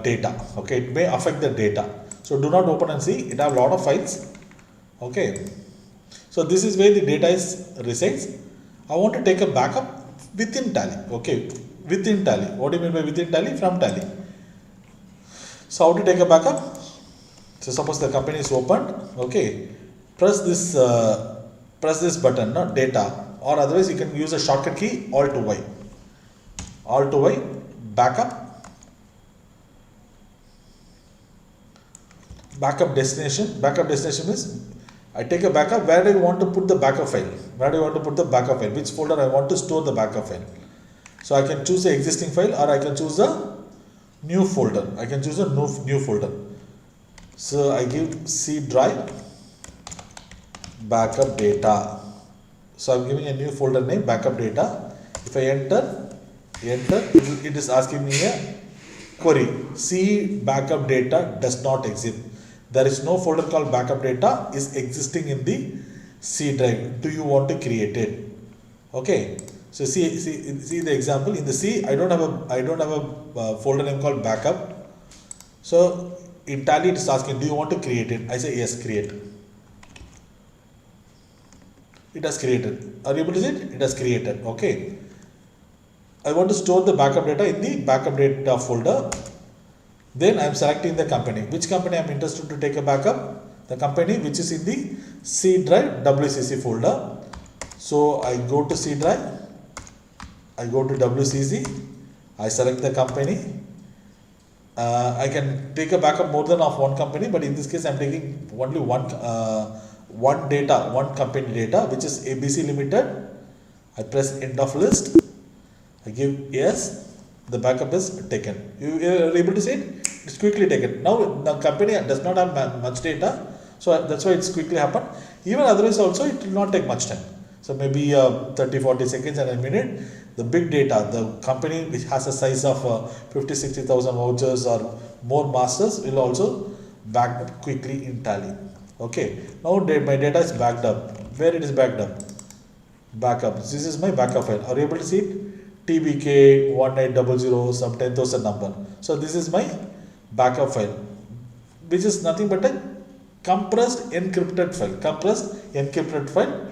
data. Okay, it may affect the data. So do not open and see. It have a lot of files. Okay. So this is where the data is resides. I want to take a backup within Tally. Okay, within Tally. What do you mean by within Tally? From Tally. So how to take a backup? So suppose the company is opened. Okay, press this button, no, data, or otherwise you can use a shortcut key Alt to Y. Alt to Y, backup. Backup destination. Backup destination means I take a backup. Where do I want to put the backup file? Where do I want to put the backup file? Which folder I want to store the backup file? So I can choose the existing file, or I can choose a new folder. I can choose a new folder. So I give C drive backup data. So I'm giving a new folder name, backup data. If I enter, it is asking me a query. C backup data does not exist. There is no folder called backup data is existing in the C drive. Do you want to create it? Okay. So see the example in the C. I don't have a folder name called backup. So in Tally it is asking, do you want to create it? I say yes, create. It has created. Are you able to see it? It has created. Okay. I want to store the backup data in the backup data folder. Then I am selecting the company. Which company I am interested to take a backup? The company which is in the C drive WCC folder. So I go to C drive. I go to WCC. I select the company. I can take a backup more than of one company, but in this case I am taking only one company data, which is ABC Limited. I press end of list. I give yes. The backup is taken. You are able to see it? It's quickly taken. Now the company does not have much data, so that's why it's quickly happened. Even otherwise also it will not take much time. So maybe 30-40 seconds and a minute. The big data, the company which has a size of 50-60,000 vouchers or more masters will also back up quickly in Tally. Okay. Now my data is backed up. Where it is backed up? Backup. This is my backup file. Are you able to see it? TBK 1800 some 10,000 number. So this is my backup file, which is nothing but a compressed encrypted file.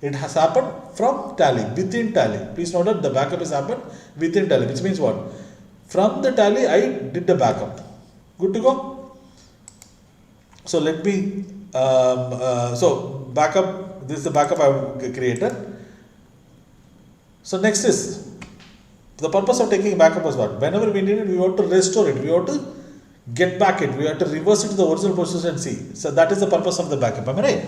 It has happened from Tally, within Tally. Please note that the backup has happened within Tally, which means what? From the Tally, I did the backup. Good to go? So let me, so backup, this is the backup I have created. So next is, the purpose of taking backup was what? Whenever we need it, we want to restore it. We want to get back it. We have to reverse it to the original position and see. So that is the purpose of the backup. Am I right?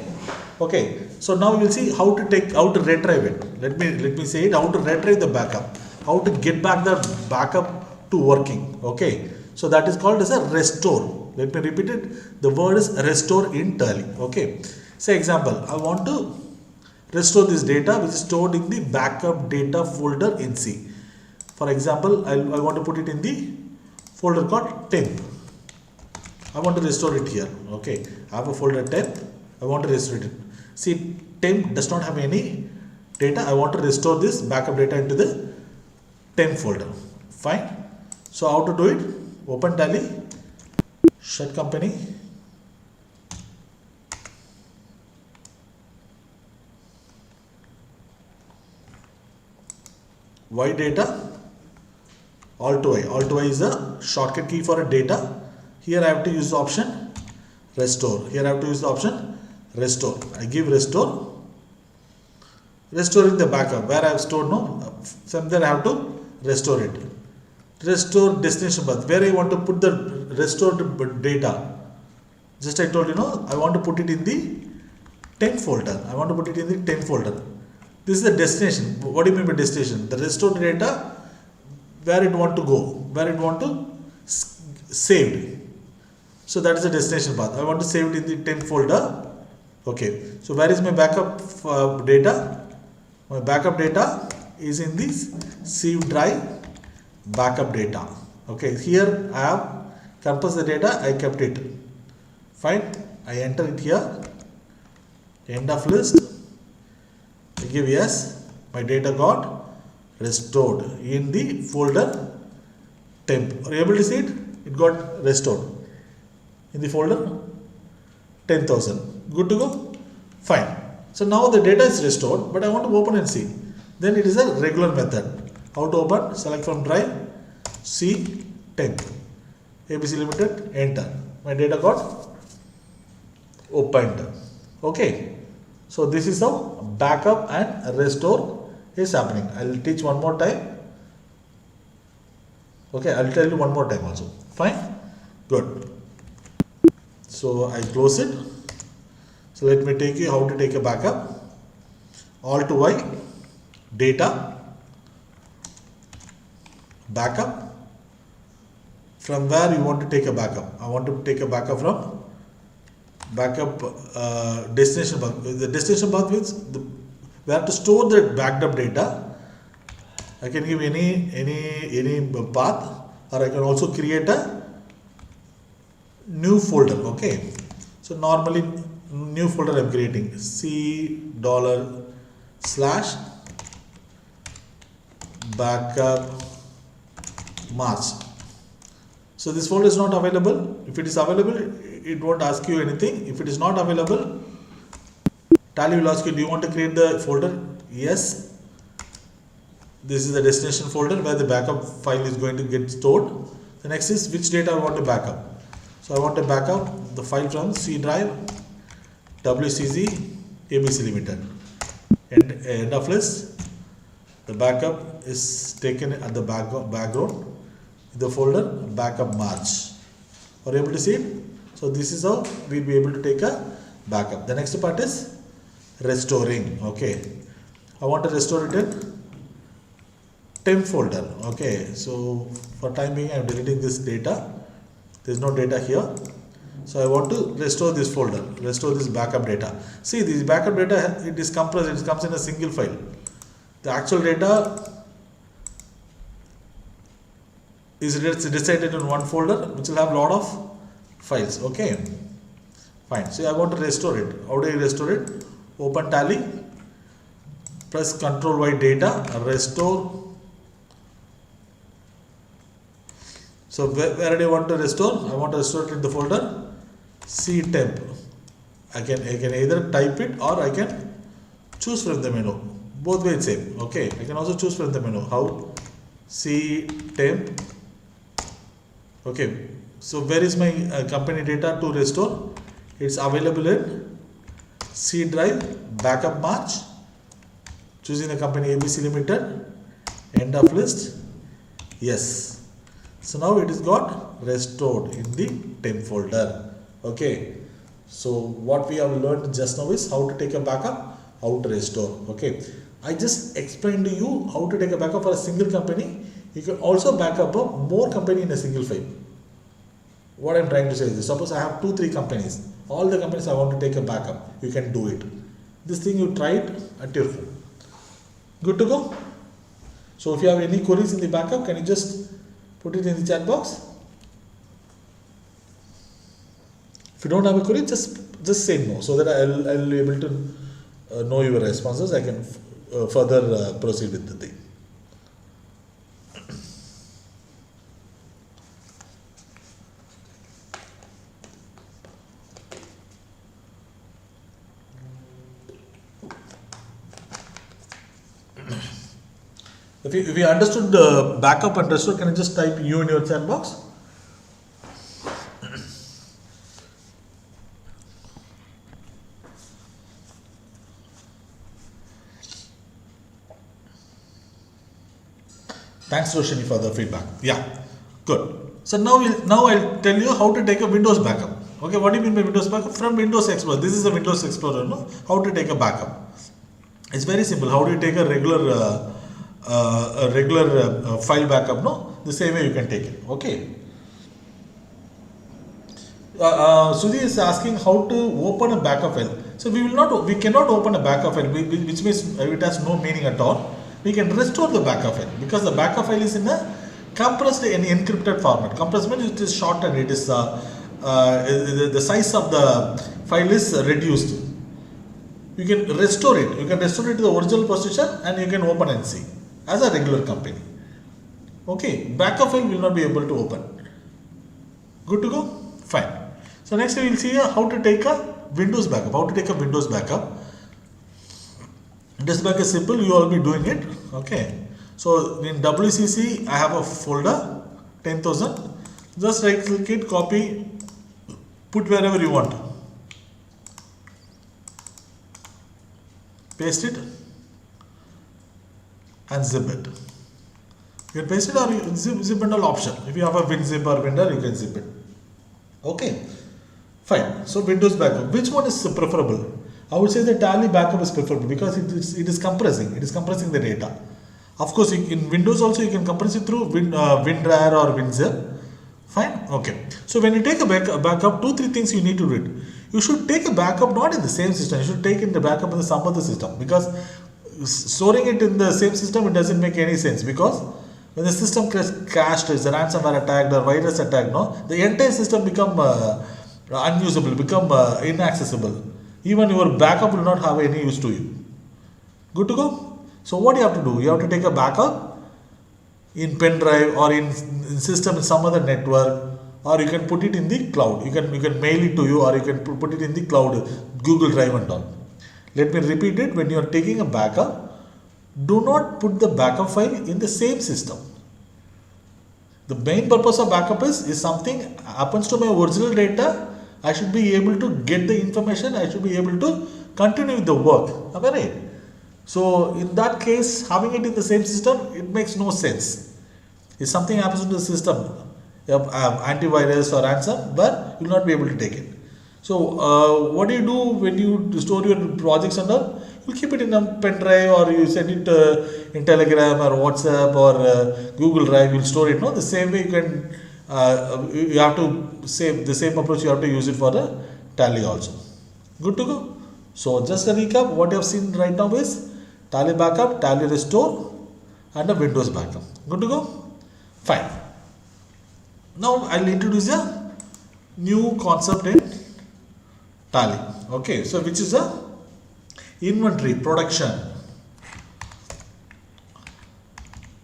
Okay. So now we will see how to retrieve it. Let me say it. How to retrieve the backup. How to get back the backup to working. Okay. So that is called as a restore. Let me repeat it. The word is restore in Tally. Okay. Say example. I want to restore this data which is stored in the backup data folder in C. For example, I want to put it in the folder called temp. I want to restore it here. Okay, I have a folder temp. I want to restore it. See, temp does not have any data. I want to restore this backup data into the temp folder. Fine. So how to do it? Open Tally, shut company. Y data, Alt Y. Alt Y is a shortcut key for a data. Here I have to use the option restore. Here I have to use the option restore. I give restore. Restoring the backup where I have stored from there I have to restore it. Restore destination path where I want to put the restored data. Just I told I want to put it in the temp folder. I want to put it in the temp folder. This is the destination. What do you mean by destination? The restored data, where it want to go, where it want to save it. So that is the destination path. I want to save it in the temp folder. Okay. So where is my backup data? My backup data is in this C drive backup data. Okay. Here I have compressed the data. I kept it. Fine. I enter it here. End of list. I give yes, my data got restored in the folder temp. Are you able to see it? It got restored in the folder 10,000. Good to go? Fine. So now the data is restored, but I want to open and see. Then it is a regular method. How to open? Select from drive, C temp, ABC Limited, enter. My data got opened. Okay. So this is how backup and restore is happening. I will teach one more time. Okay, I will tell you one more time also. Fine? Good. So I close it. So let me take you how to take a backup. Alt Y, data, backup. From where you want to take a backup? I want to take a backup from backup destination path. The destination path means we have to store the backed up data. I can give any path, or I can also create a new folder. Okay. So normally new folder I am creating C / backup March. So this folder is not available. If it is available, it won't ask you anything. If it is not available, Tally will ask you, do you want to create the folder? Yes. This is the destination folder where the backup file is going to get stored. The next is which data I want to backup. So I want to backup the file from C drive, WCZ, ABC Limited. And end of list, the backup is taken at the background, the folder backup March. Are you able to see it? So this is how we'll be able to take a backup. The next part is restoring. Okay. I want to restore it in temp folder. Okay. So for time being I am deleting this data. There is no data here. So I want to restore this folder, restore this backup data. See, this backup data, it is compressed, it comes in a single file. The actual data is decided in one folder which will have a lot of files. Okay, fine. So I want to restore it. How do I restore it? Open Tally, press Ctrl Y data, restore. So where do I want to restore? I want to restore it in the folder C temp. I can either type it or I can choose from the menu. Both ways same. Okay, I can also choose from the menu. How? C temp. Okay, so where is my company data to restore? It's available in C drive, backup March, choosing the company ABC Limited, end of list, yes. So now it is got restored in the temp folder. Okay, so what we have learned just now is how to take a backup, how to restore. Okay, I just explained to you how to take a backup for a single company. You can also backup a more company in a single file. What I am trying to say is this. Suppose I have 2-3 companies. All the companies I want to take a backup. You can do it. This thing you try it at your home. Good to go? So if you have any queries in the backup, can you just put it in the chat box? If you don't have a query, just just say no, so that I'll be able to know your responses. I can further proceed with the thing. If you understood the backup and restore, can you just type U in your chat box? Thanks, Roshini, for the feedback. Yeah, good. So now I'll tell you how to take a Windows backup. Okay, what do you mean by Windows backup? From Windows Explorer. This is a Windows Explorer, no? How to take a backup? It's very simple. How do you take a regular file backup? No, the same way you can take it. Okay. Sudhi is asking how to open a backup file. So we cannot open a backup file, which means it has no meaning at all. We can restore the backup file because the backup file is in a compressed and encrypted format. Compressed means it is shortened. It is the size of the file is reduced. You can restore it. You can restore it to the original position and you can open and see as a regular company. Okay, backup file will not be able to open. Good to go? Fine. So next we will see how to take a Windows backup. How to take a Windows backup. This back is simple. You all be doing it. Okay. So in WCC I have a folder 10,000. Just right click it, copy, put wherever you want. Paste it and zip it. You can paste it or you zip and all option. If you have a WinZip or Windows, you can zip it. Okay, fine. So Windows backup, which one is preferable? I would say the Tally backup is preferable because it is compressing. It is compressing the data. Of course, in Windows also you can compress it through WinRAR or WinZip. Fine. Okay. So when you take a backup, 2-3 things you need to do. You should take a backup not in the same system. You should take in the backup in some other system, because storing it in the same system, it doesn't make any sense, because when the system crashed, is a ransomware attack or virus attack, no, the entire system become unusable, become inaccessible. Even your backup will not have any use to you. Good to go? So what you have to do? You have to take a backup in pen drive or in system in some other network, or you can put it in the cloud. You can mail it to you, or you can put it in the cloud, Google Drive and all. Let me repeat it. When you are taking a backup, do not put the backup file in the same system. The main purpose of backup is something happens to my original data, I should be able to get the information, I should be able to continue with the work. Am I right? So in that case, having it in the same system, it makes no sense. If something happens to the system, you have antivirus or ransom, but you will not be able to take it. So what do you do when you store your projects and all? You keep it in a pen drive, or you send it in Telegram or WhatsApp or Google Drive. You'll store it. No, the same way you can. You have to save the same approach. You have to use it for the Tally also. Good to go. So just a recap. What you have seen right now is Tally backup, Tally restore, and a Windows backup. Good to go. Fine. Now I'll introduce a new concept in Tally. Okay. So which is a inventory production.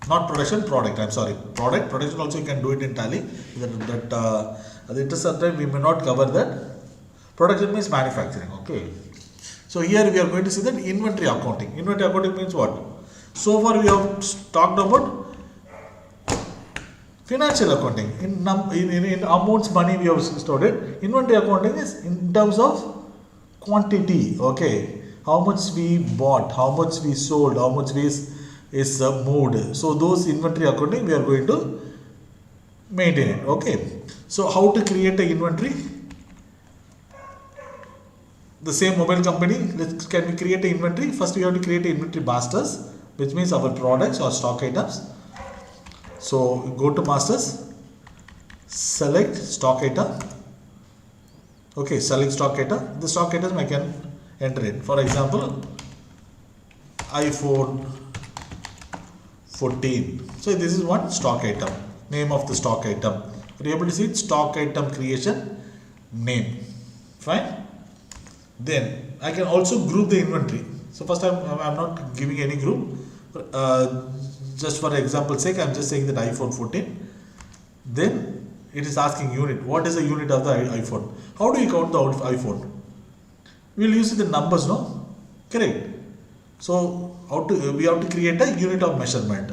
Not production, product. I'm sorry. Production also you can do it in Tally. At the interest time we may not cover that. Production means manufacturing. Okay. So here we are going to see that inventory accounting. Inventory accounting means what? So far we have talked about financial accounting. In amounts, money we have stored it. Inventory accounting is in terms of quantity. Okay. How much we bought, how much we sold, how much is moved. So those inventory accounting we are going to maintain it. Okay. So how to create an inventory? The same mobile company, can we create an inventory? First we have to create an inventory masters, which means our products or stock items. So go to masters, select stock item. Okay, select stock item. The stock item I can enter it. For example, iPhone 14. So this is one stock item. Name of the stock item. Are you able to see it? Stock item creation name. Fine. Then I can also group the inventory. So first I'm not giving any group. Just for example sake, I'm just saying that iPhone 14. Then it is asking unit. What is the unit of the iPhone? How do you count the iPhone? We'll use the numbers, no? Correct. So we have to create a unit of measurement.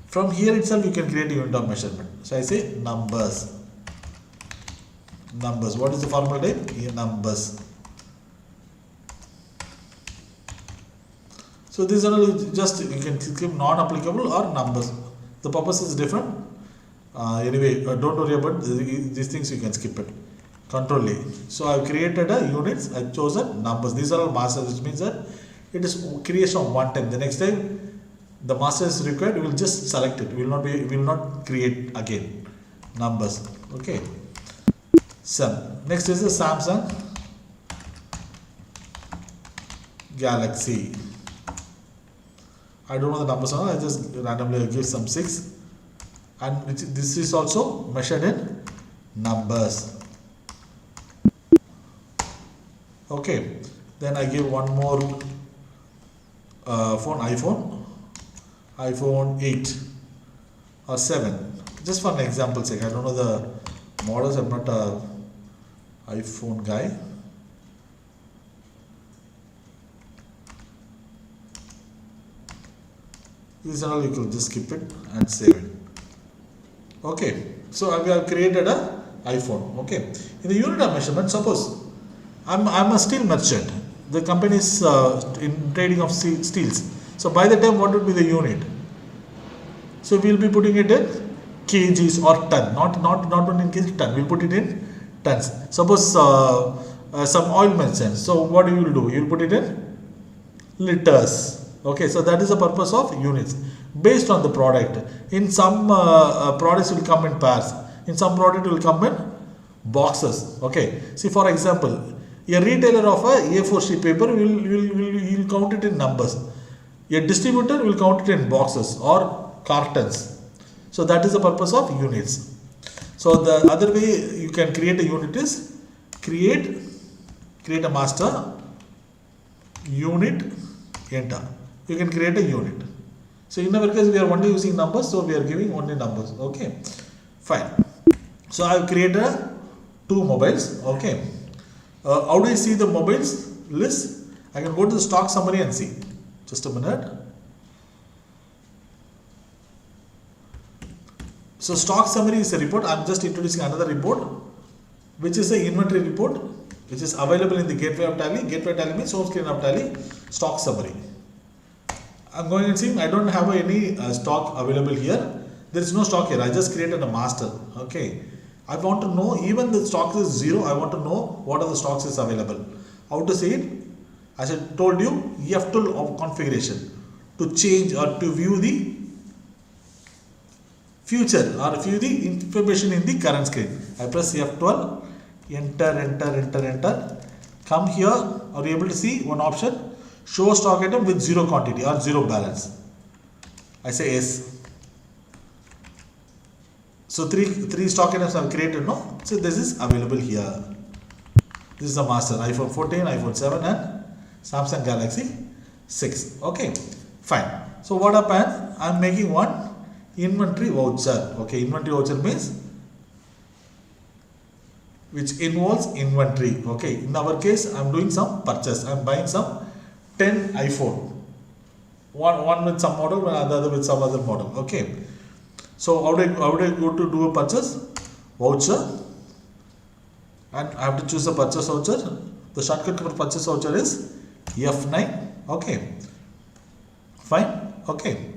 From here itself you can create a unit of measurement. So I say numbers. Numbers. What is the formal type? Here, numbers. So these are just, you can skip non-applicable or numbers. The purpose is different. Anyway, don't worry about these things, you can skip it. Control A. So I've created a units, I've chosen numbers. These are all masters, which means that it is creation of one time. The next time the master is required, we will just select it. We will not create again. Numbers. Okay. Next is the Samsung Galaxy. I don't know the numbers now, I just randomly give some 6. And this is also measured in numbers. Okay, then I give one more phone, iPhone 8 or 7, just for an example sake. I don't know the models, I'm not a iPhone guy. These are all, you can just skip it and save it. Okay, so we have created a iPhone. Okay, in the unit of measurement, suppose I'm a steel merchant. The company is in trading of steels. So by the time, what would be the unit? So we will be putting it in kgs or ton, not only in kgs, ton. We'll put it in tons. Suppose some oil merchant. So what you will do? You will put it in liters. Okay, so that is the purpose of units based on the product. In some products will come in pairs. In some product will come in boxes. Okay, see for example, a retailer of a A4 sheet paper will count it in numbers. A distributor will count it in boxes or cartons. So that is the purpose of units. So the other way you can create a unit is create a master, unit, enter. You can create a unit. So in our case we are only using numbers, so we are giving only numbers. Okay, fine. So I have created 2 mobiles. Okay, how do I see the mobiles list? I can go to the stock summary and see. Just a minute. So stock summary is a report. I am just introducing another report, which is the inventory report, which is available in the gateway of Tally. Gateway Tally means home screen of Tally. Stock summary. I'm going and seeing I don't have any stock available here. There is no stock here. I just created a master. Okay. I want to know, even the stock is 0, I want to know what are the stocks is available. How to see it? As I told you, F12 of configuration to change or to view the future or view the information in the current screen. I press F12, enter. Come here, are you able to see one option? Show stock item with 0 quantity or 0 balance. I say yes. So three stock items are created, no? So this is available here. This is the master, iPhone 14, iPhone 7 and Samsung Galaxy 6. Okay, fine. So what happened? I am making one inventory voucher. Okay, inventory voucher means which involves inventory. Okay, in our case I am doing some purchase. I am buying some 10 iPhone. One with some model and the other with some other model. Okay. So how do I go to do a purchase? Voucher. And I have to choose a purchase voucher. The shortcut for purchase voucher is F9. Okay. Fine. Okay.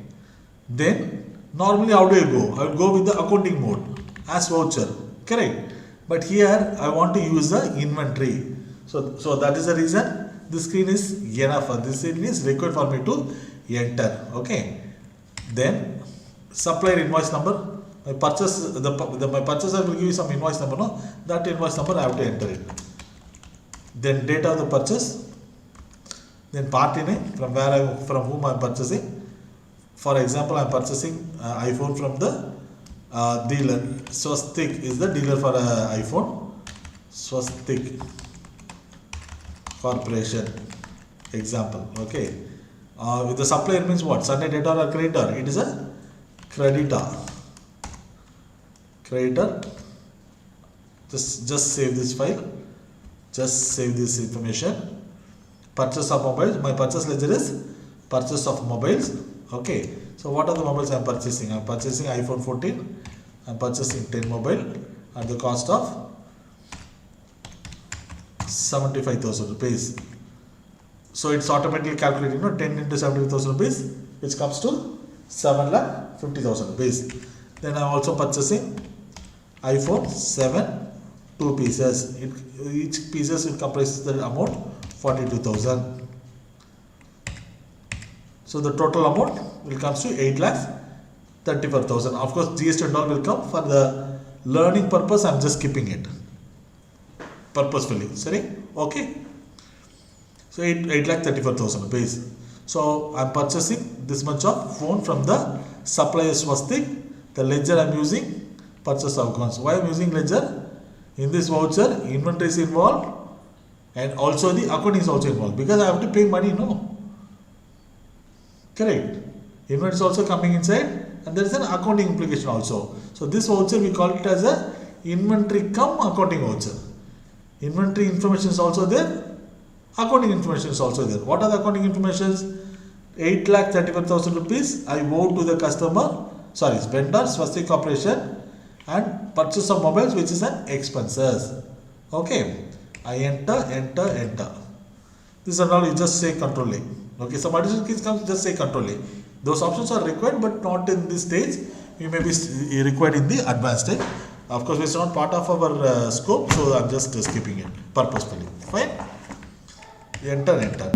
Then normally how do I go? I will go with the accounting mode as voucher. Correct. But here I want to use the inventory. So that is the reason this screen is enough. This screen is required for me to enter. Okay. Then supplier invoice number. My purchase, my purchaser will give you some invoice number. No, that invoice number I have to enter it. Then date of the purchase. Then party name, from whom I am purchasing. For example, I am purchasing iPhone from the dealer. Swastik is the dealer for iPhone. Swastik corporation. Example. Okay. With the supplier means what? Sunday debtor or creditor? It is a creditor. Creditor. Just save this file. Just save this information. Purchase of mobiles. My purchase ledger is purchase of mobiles. Okay. So what are the mobiles I am purchasing? I am purchasing iPhone 14. I am purchasing 10 mobile at the cost of 75,000 rupees. So it's automatically calculating 10 into 75,000 rupees, which comes to 7,50,000 rupees. Then I am also purchasing iPhone 7 2 pieces. Each pieces will comprise the amount 42,000. So the total amount will comes to 8,34,000. Of course, GST and all will come. For the learning purpose, I am just skipping it purposefully. Sorry. Okay. So 8,34,000 rupees. So I am purchasing this much of phone from the supplier's first thing. The ledger I am using purchase of accounts. Why I am using ledger? In this voucher, inventory is involved and also the account is also involved because I have to pay money. No. Correct. Inventory is also coming inside and there is an accounting implication also. So this voucher we call it as a inventory cum accounting voucher. Inventory information is also there. Accounting information is also there. What are the accounting informations? 8,34,000 rupees I owe to the customer, vendor, Swastik Corporation, and purchase of mobiles, which is an expenses. Okay. I enter. This and all you just say control A. Okay. Some additional keys comes, just say control A. Those options are required, but not in this stage. You may be required in the advanced stage. Of course, it's not part of our scope, so I'm just skipping it purposefully. Fine. Enter.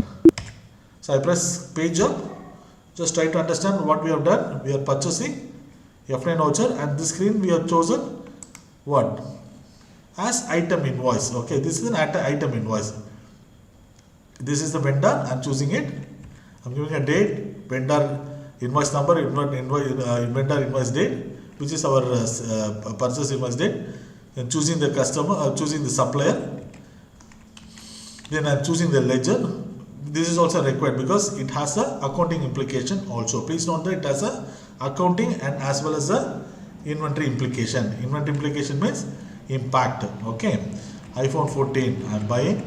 So I press page up. Just try to understand what we have done. We are purchasing F9 voucher, and this screen we have chosen what? As item invoice. Okay, this is an item invoice. This is the vendor. I'm choosing it. I'm giving a date, vendor invoice number, vendor invoice date, which is our purchase invoice date. Then choosing the customer, choosing the supplier. Then I'm choosing the ledger. This is also required because it has a accounting implication also. Please note that it has a accounting and as well as a inventory implication. Inventory implication means impact. Okay. iPhone 14 I am buying.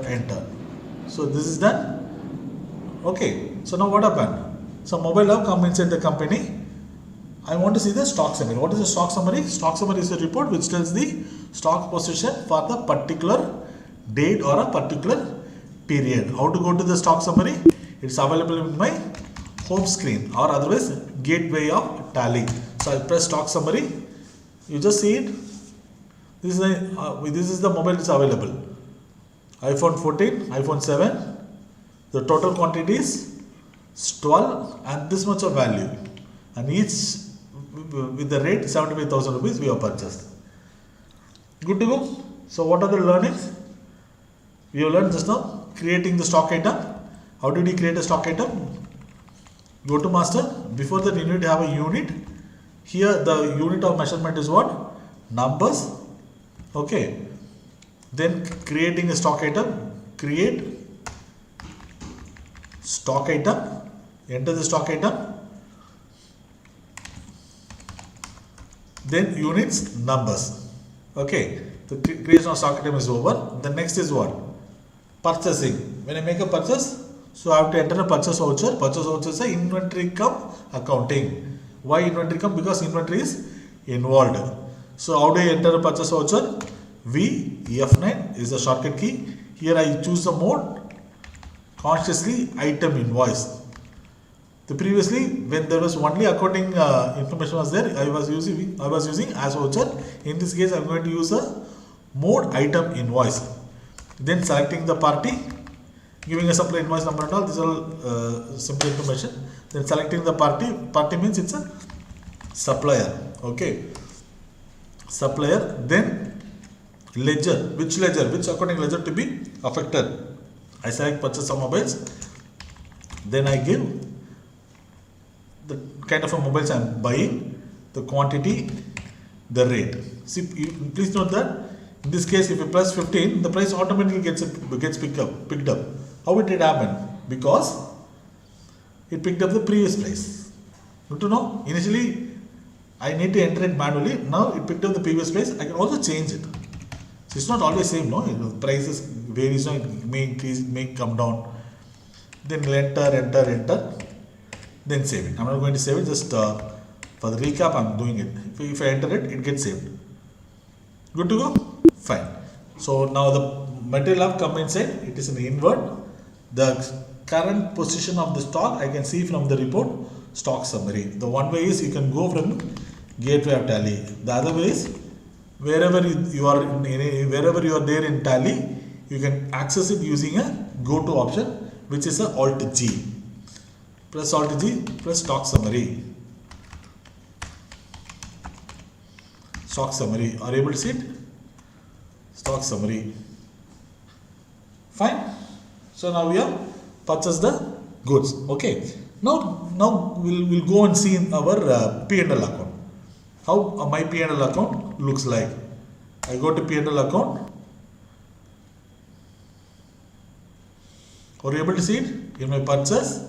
Enter. So this is done. Okay. So now what happened? So mobile have come inside the company. I want to see the stock summary. What is the stock summary? Stock summary is a report which tells the stock position for the particular date or a particular period. How to go to the stock summary? It's available in my home screen or otherwise gateway of Tally. So I press stock summary. You just see it. This is the mobile is available. iPhone 14, iPhone 7. The total quantity is 12 and this much of value. And each with the rate 75,000 rupees we have purchased. Good to go. So what are the learnings? We have learned just now creating the stock item. How did we create a stock item? Go to master. Before that you need to have a unit. Here the unit of measurement is what? Numbers. Okay. Then creating a stock item. Create stock item. Enter the stock item. Then units, numbers. Okay. The creation of stock item is over. The next is what? Purchasing. When I make a purchase, so I have to enter a purchase voucher. Purchase voucher is a inventory cum accounting. Why inventory cum? Because inventory is involved. So how do I enter a purchase voucher? V F9 is the shortcut key. Here I choose the mode. Consciously item invoice. The previously when there was only accounting information was there, I was using as voucher. In this case I am going to use a mode item invoice. Then selecting the party, giving a supplier invoice number and all. This is all simple information. Then selecting the party. Party means it's a supplier. Okay. Supplier. Then ledger. Which ledger? Which accounting ledger to be affected? I select purchase of mobiles. Then I give the kind of a mobiles I am buying, the quantity, the rate. See, please note that In this case, if you press 15, the price automatically gets picked up. How it did happen? Because it picked up the previous price. Good to know? Initially, I need to enter it manually. Now it picked up the previous price. I can also change it. So it's not always same, no? Prices varies, no? It may increase, may come down. Then enter, then save it. I'm not going to save it, just for the recap I'm doing it. If I enter it, it gets saved. Good to go? Fine. So now the material have come inside, it is an invert. The current position of the stock I can see from the report, stock summary. The one way is you can go from gateway of tally. The other way is wherever you are wherever you are there in tally, you can access it using a go to option, which is a Alt G. Press Alt G, press stock summary. Stock summary. Are you able to see it? Stock summary. Fine. So now we have purchased the goods. Okay. Now we'll go and see in our P&L account. How my P&L account looks like. I go to P&L account. Are you able to see it? In my purchase,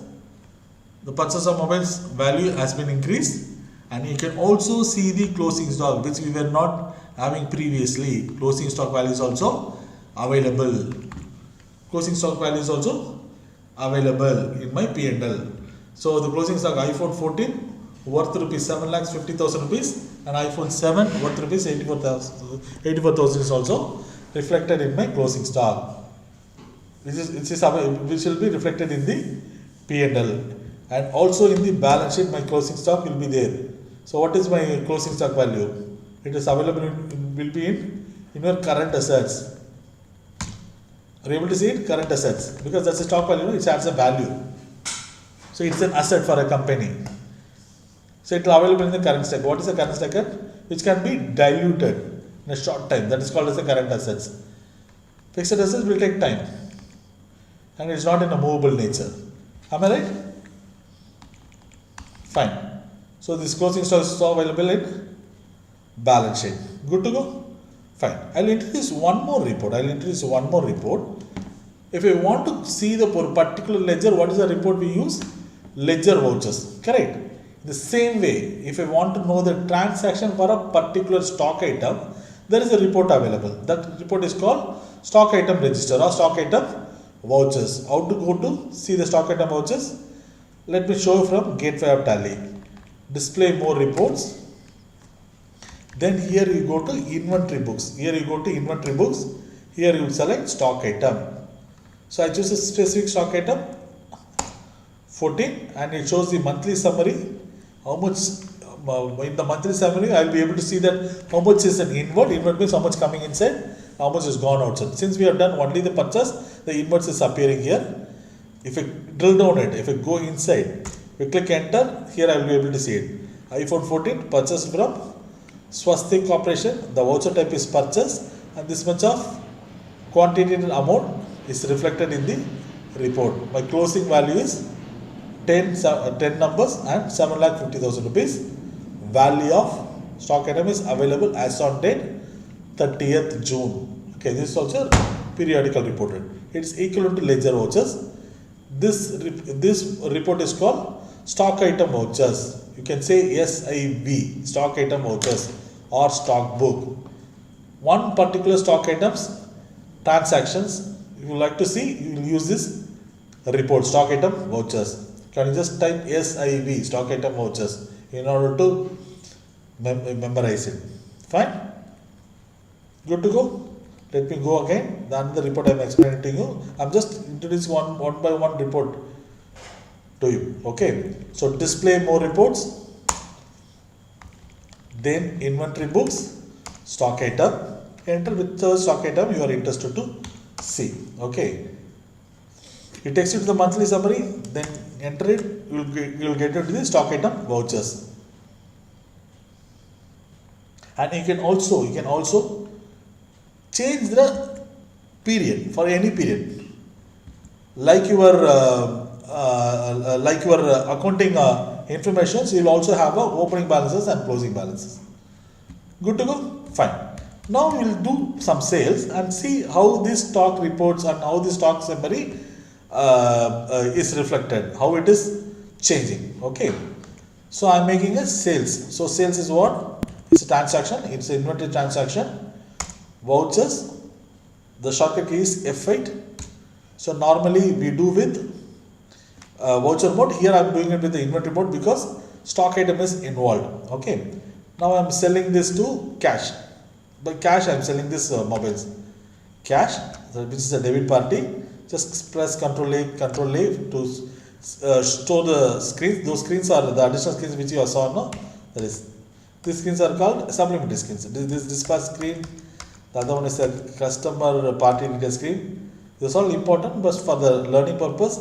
the purchase of mobiles value has been increased, and you can also see the closing stock, which we were not having previously. Closing stock value is also available. Closing stock value is also available in my P&L. So the closing stock iPhone 14 worth rupees 7,50,000 rupees and iPhone 7 worth rupees 84,000 is also reflected in my closing stock. Which will be reflected in the P&L, and also in the balance sheet my closing stock will be there. So what is my closing stock value? It is available will be in your current assets. Are you able to see it? Current assets, because that's a stock value, it adds a value. So it's an asset for a company. So it will available in the current stock. What is the current stock? Which can be diluted in a short time. That is called as the current assets. Fixed assets will take time, and it's not in a movable nature. Am I right? Fine. So this closing stock is available in balance sheet. Good to go? Fine. I'll introduce one more report. If we want to see the particular ledger, what is the report we use? Ledger vouchers. Correct? The same way, if I want to know the transaction for a particular stock item, there is a report available. That report is called stock item register or stock item vouchers. How to go to see the stock item vouchers? Let me show you from gateway of tally. Display more reports. Then here you go to inventory books. Here you select stock item. So I choose a specific stock item 14, and it shows the monthly summary. How much in the monthly summary I will be able to see that how much is an invert. Invert means how much coming inside, how much is gone outside. Since we have done only the purchase, the inverts is appearing here. If I drill down it, if I go inside, we click enter, here I will be able to see it. iPhone 14 purchased from Swastik Corporation, the voucher type is purchase, and this much of quantity and amount is reflected in the report. My closing value is 10 numbers and 7,50,000 rupees. Value of stock item is available as on date 30th June. Okay, this is also periodical reported. It is equivalent to ledger vouchers. This report is called stock item vouchers. You can say SIV, stock item vouchers, or stock book. One particular stock items transactions you would like to see, you will use this report, stock item vouchers. Can you just type SIV, stock item vouchers, in order to memorize it. Fine? Good to go? Let me go again. Then the report I am explaining to you. I am just introducing one by one report to you. Okay. So display more reports. Then inventory books, stock item. Enter with the stock item you are interested to see. Okay. It takes you to the monthly summary. Then enter it. You will get into the stock item vouchers. And you can also change the period for any period, like your accounting information. So you will also have opening balances and closing balances. Good to go? Fine. Now we will do some sales and see how this stock reports and how the stock summary is reflected, how it is changing. Okay. So I am making a sales. So sales is what? It's a transaction. It's an inventory transaction. Vouchers. The shortcut key is F8. So normally we do with voucher mode. Here I am doing it with the inventory mode because stock item is involved. Okay. Now I am selling this to cash. By cash I am selling this mobiles. Cash, which is a debit party. Just press Ctrl A to store the screens. Those screens are the additional screens which you saw. No, that is. These screens are called supplementary screens. This dispatch screen. The other one is a customer party detail screen. This is all important, but for the learning purpose,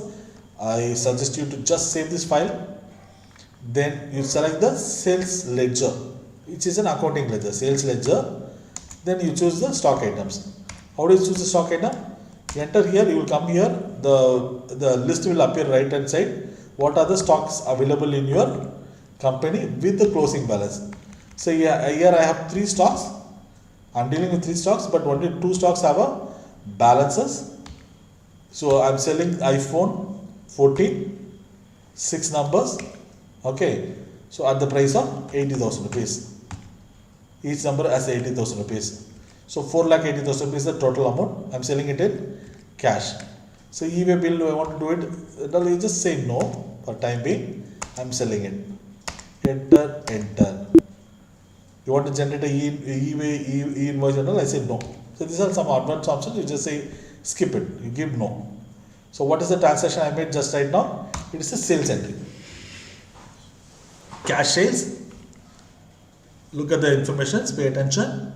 I suggest you to just save this file. Then you select the sales ledger, which is an accounting ledger, sales ledger. Then you choose the stock items. How do you choose the stock item? You enter here, you will come here, the list will appear right hand side. What are the stocks available in your company with the closing balance? So here I have 3 stocks. I am dealing with 3 stocks, but only 2 stocks have a balances. So I am selling iPhone 14, 6 numbers. Okay. So at the price of 80,000 rupees. Each number has 80,000 rupees. So 4,80,000 rupees is the total amount. I am selling it in cash. So eBay bill, do I want to do it? No, you just say no for time being. I am selling it. Enter. You want to generate a eBay invoice and all? I say no. So these are some advanced options. You just say skip it. You give no. So what is the transaction I made just right now? It is a sales entry. Cash sales. Look at the information. Pay attention.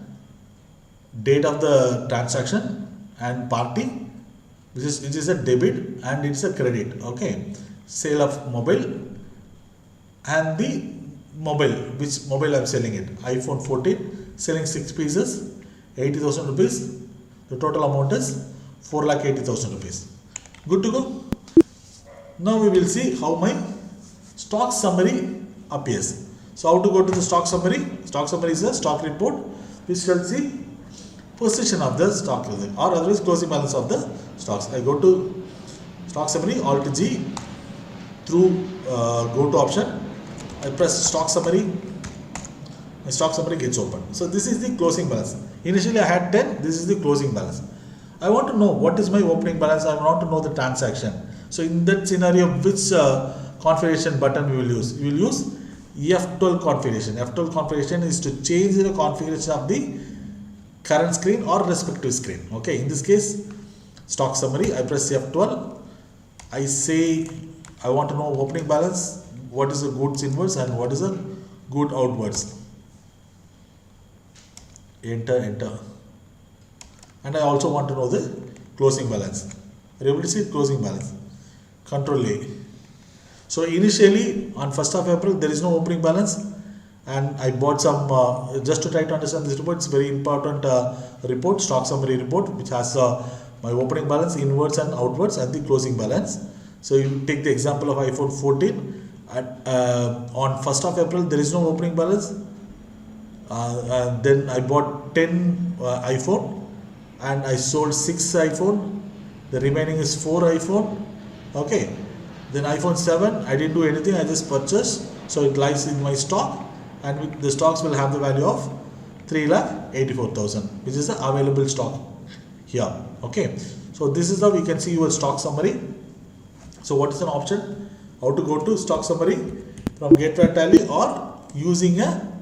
Date of the transaction and party, which is a debit and it's a credit. Okay. Sale of mobile and the mobile, which mobile I am selling it. iPhone 14, selling 6 pieces, 80,000 rupees. The total amount is 4,80,000 rupees. Good to go. Now we will see how my stock summary appears. So how to go to the stock summary? Stock summary is a stock report which tells the position of the stock or otherwise closing balance of the stocks. I go to stock summary, Alt G, through go to option. I press stock summary. My stock summary gets open. So this is the closing balance. Initially I had 10. This is the closing balance. I want to know what is my opening balance. I want to know the transaction. So in that scenario, which configuration button we will use? We will use F12 configuration. F12 configuration is to change the configuration of the current screen or respective screen. Okay, in this case, stock summary, I press F12. I say I want to know opening balance, what is the goods inwards and what is the good outwards. Enter. And I also want to know the closing balance. Are you able to see closing balance? Control A. So initially on 1st of April there is no opening balance, and I bought some just to try to understand this report. It's very important report, stock summary report, which has my opening balance inwards and outwards and the closing balance. So you take the example of iPhone 14. On 1st of April there is no opening balance. Then I bought 10 iPhone and I sold 6 iPhone. The remaining is 4 iPhone. Okay. Then iPhone 7, I didn't do anything. I just purchased. So it lies in my stock, and the stocks will have the value of 3,84,000, which is the available stock here. Okay. So this is how we can see your stock summary. So what is an option? How to go to stock summary from gateway tally or using a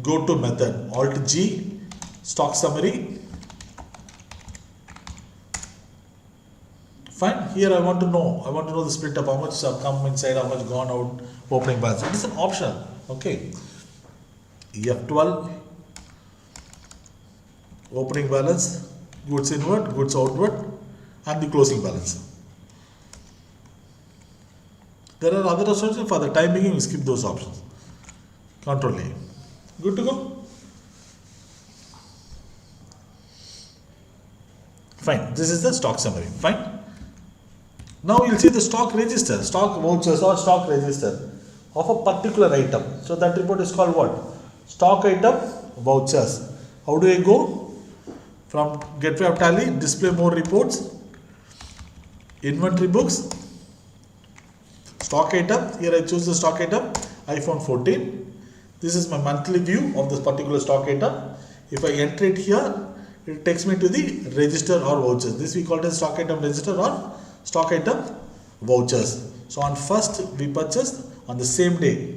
go to method. Alt G, stock summary. Fine. Here I want to know the split up, how much have come inside, how much gone out, opening balance. It is an option. Okay. F12, opening balance, goods inward, goods outward, and the closing balance. There are other options. For the time being, we skip those options. Control A. Good to go. Fine. This is the stock summary. Fine. Now you will see the stock register, stock vouchers or stock register of a particular item. So that report is called what? Stock item vouchers. How do I go? From gateway of tally, display more reports, inventory books, stock item. Here I choose the stock item, iPhone 14. This is my monthly view of this particular stock item. If I enter it here, it takes me to the register or vouchers. This we call it as stock item register or stock item vouchers. So on first we purchased, on the same day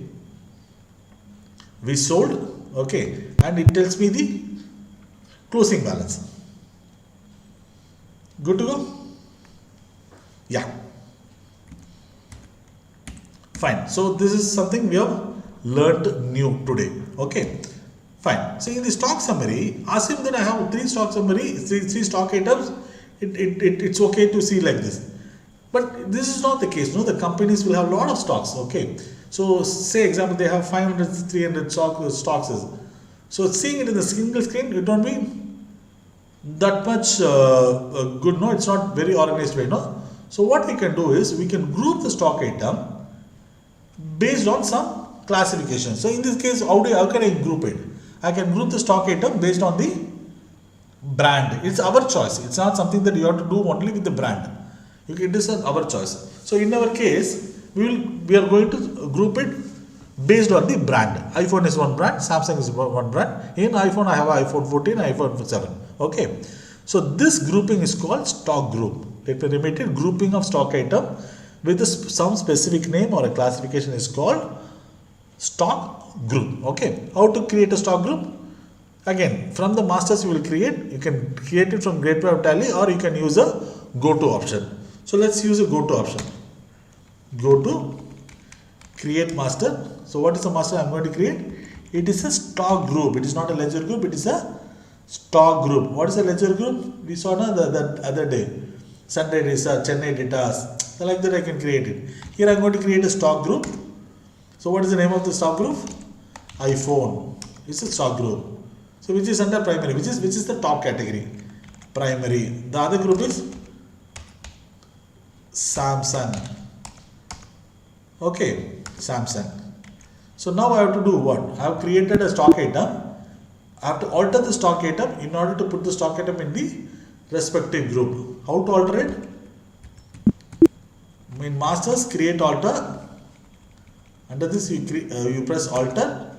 we sold, okay, and it tells me the closing balance. Good to go? Yeah. Fine. So this is something we have learned new today. Okay. Fine. So in the stock summary, assume that I have three stock items. It's okay to see like this. But this is not the case. No, the companies will have a lot of stocks. Okay. So say example, they have 500, 300 stocks. So seeing it in the single screen, it don't be that much good. No, it's not very organized way. No. So what we can do is we can group the stock item based on some classification. So in this case, how can I group it? I can group the stock item based on the brand. It's our choice. It's not something that you have to do only with the brand. It is our choice. So in our case, we are going to group it based on the brand. iPhone is one brand, Samsung is one brand. In iPhone, I have iPhone 14, iPhone 7. Okay. So this grouping is called stock group. Let me repeat it. Grouping of stock item with some specific name or a classification is called stock group. Okay. How to create a stock group? Again, from the masters you will create. You can create it from gateway of tally, or you can use a go to option. So let's use a go to option. Go to create master. So what is the master I am going to create? It is a stock group. It is not a ledger group. It is a stock group. What is a ledger group? We saw the other day. Sunday Research, Chennai Datas. So like that I can create it. Here I am going to create a stock group. So what is the name of the stock group? iPhone. It's a stock group. So which is under primary, which is the top category. Primary. The other group is Samsung. Okay, Samsung. So now I have to do what? I have created a stock item. I have to alter the stock item in order to put the stock item in the respective group. How to alter it? In masters, create alter. Under this you press alter.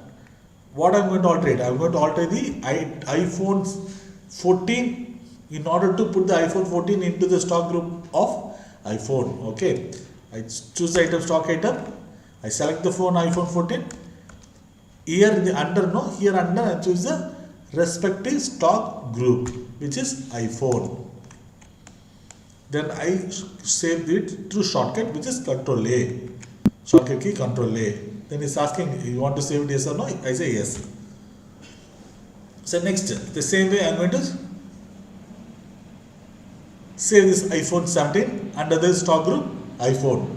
What I am going to alter it? I am going to alter the iPhone 14 in order to put the iPhone 14 into the stock group of iPhone. Okay. I choose the item stock item. I select the phone iPhone 14. Here in the under I choose the respective stock group, which is iPhone. Then I save it through shortcut, which is Control A. Shortcut key Control A. Then it's asking, you want to save it yes or no? I say yes. So next, the same way I am going to save this iPhone 17 under the stock group iPhone.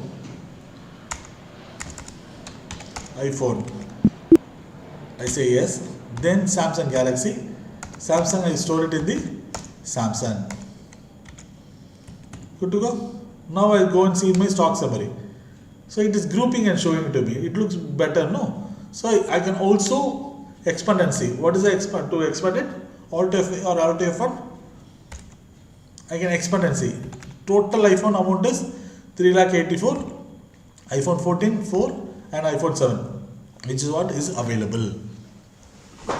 I say yes. Then Samsung Galaxy. Samsung, I store it in the Samsung. Good to go. Now I go and see my stock summary. So it is grouping and showing it to me. It looks better, no? So I can also expand and see. What is the expand? To expand it, Alt F or Alt F1. I can expand and see. Total iPhone amount is 3,84,000. iPhone 14, 4 and iPhone 7, which is what is available.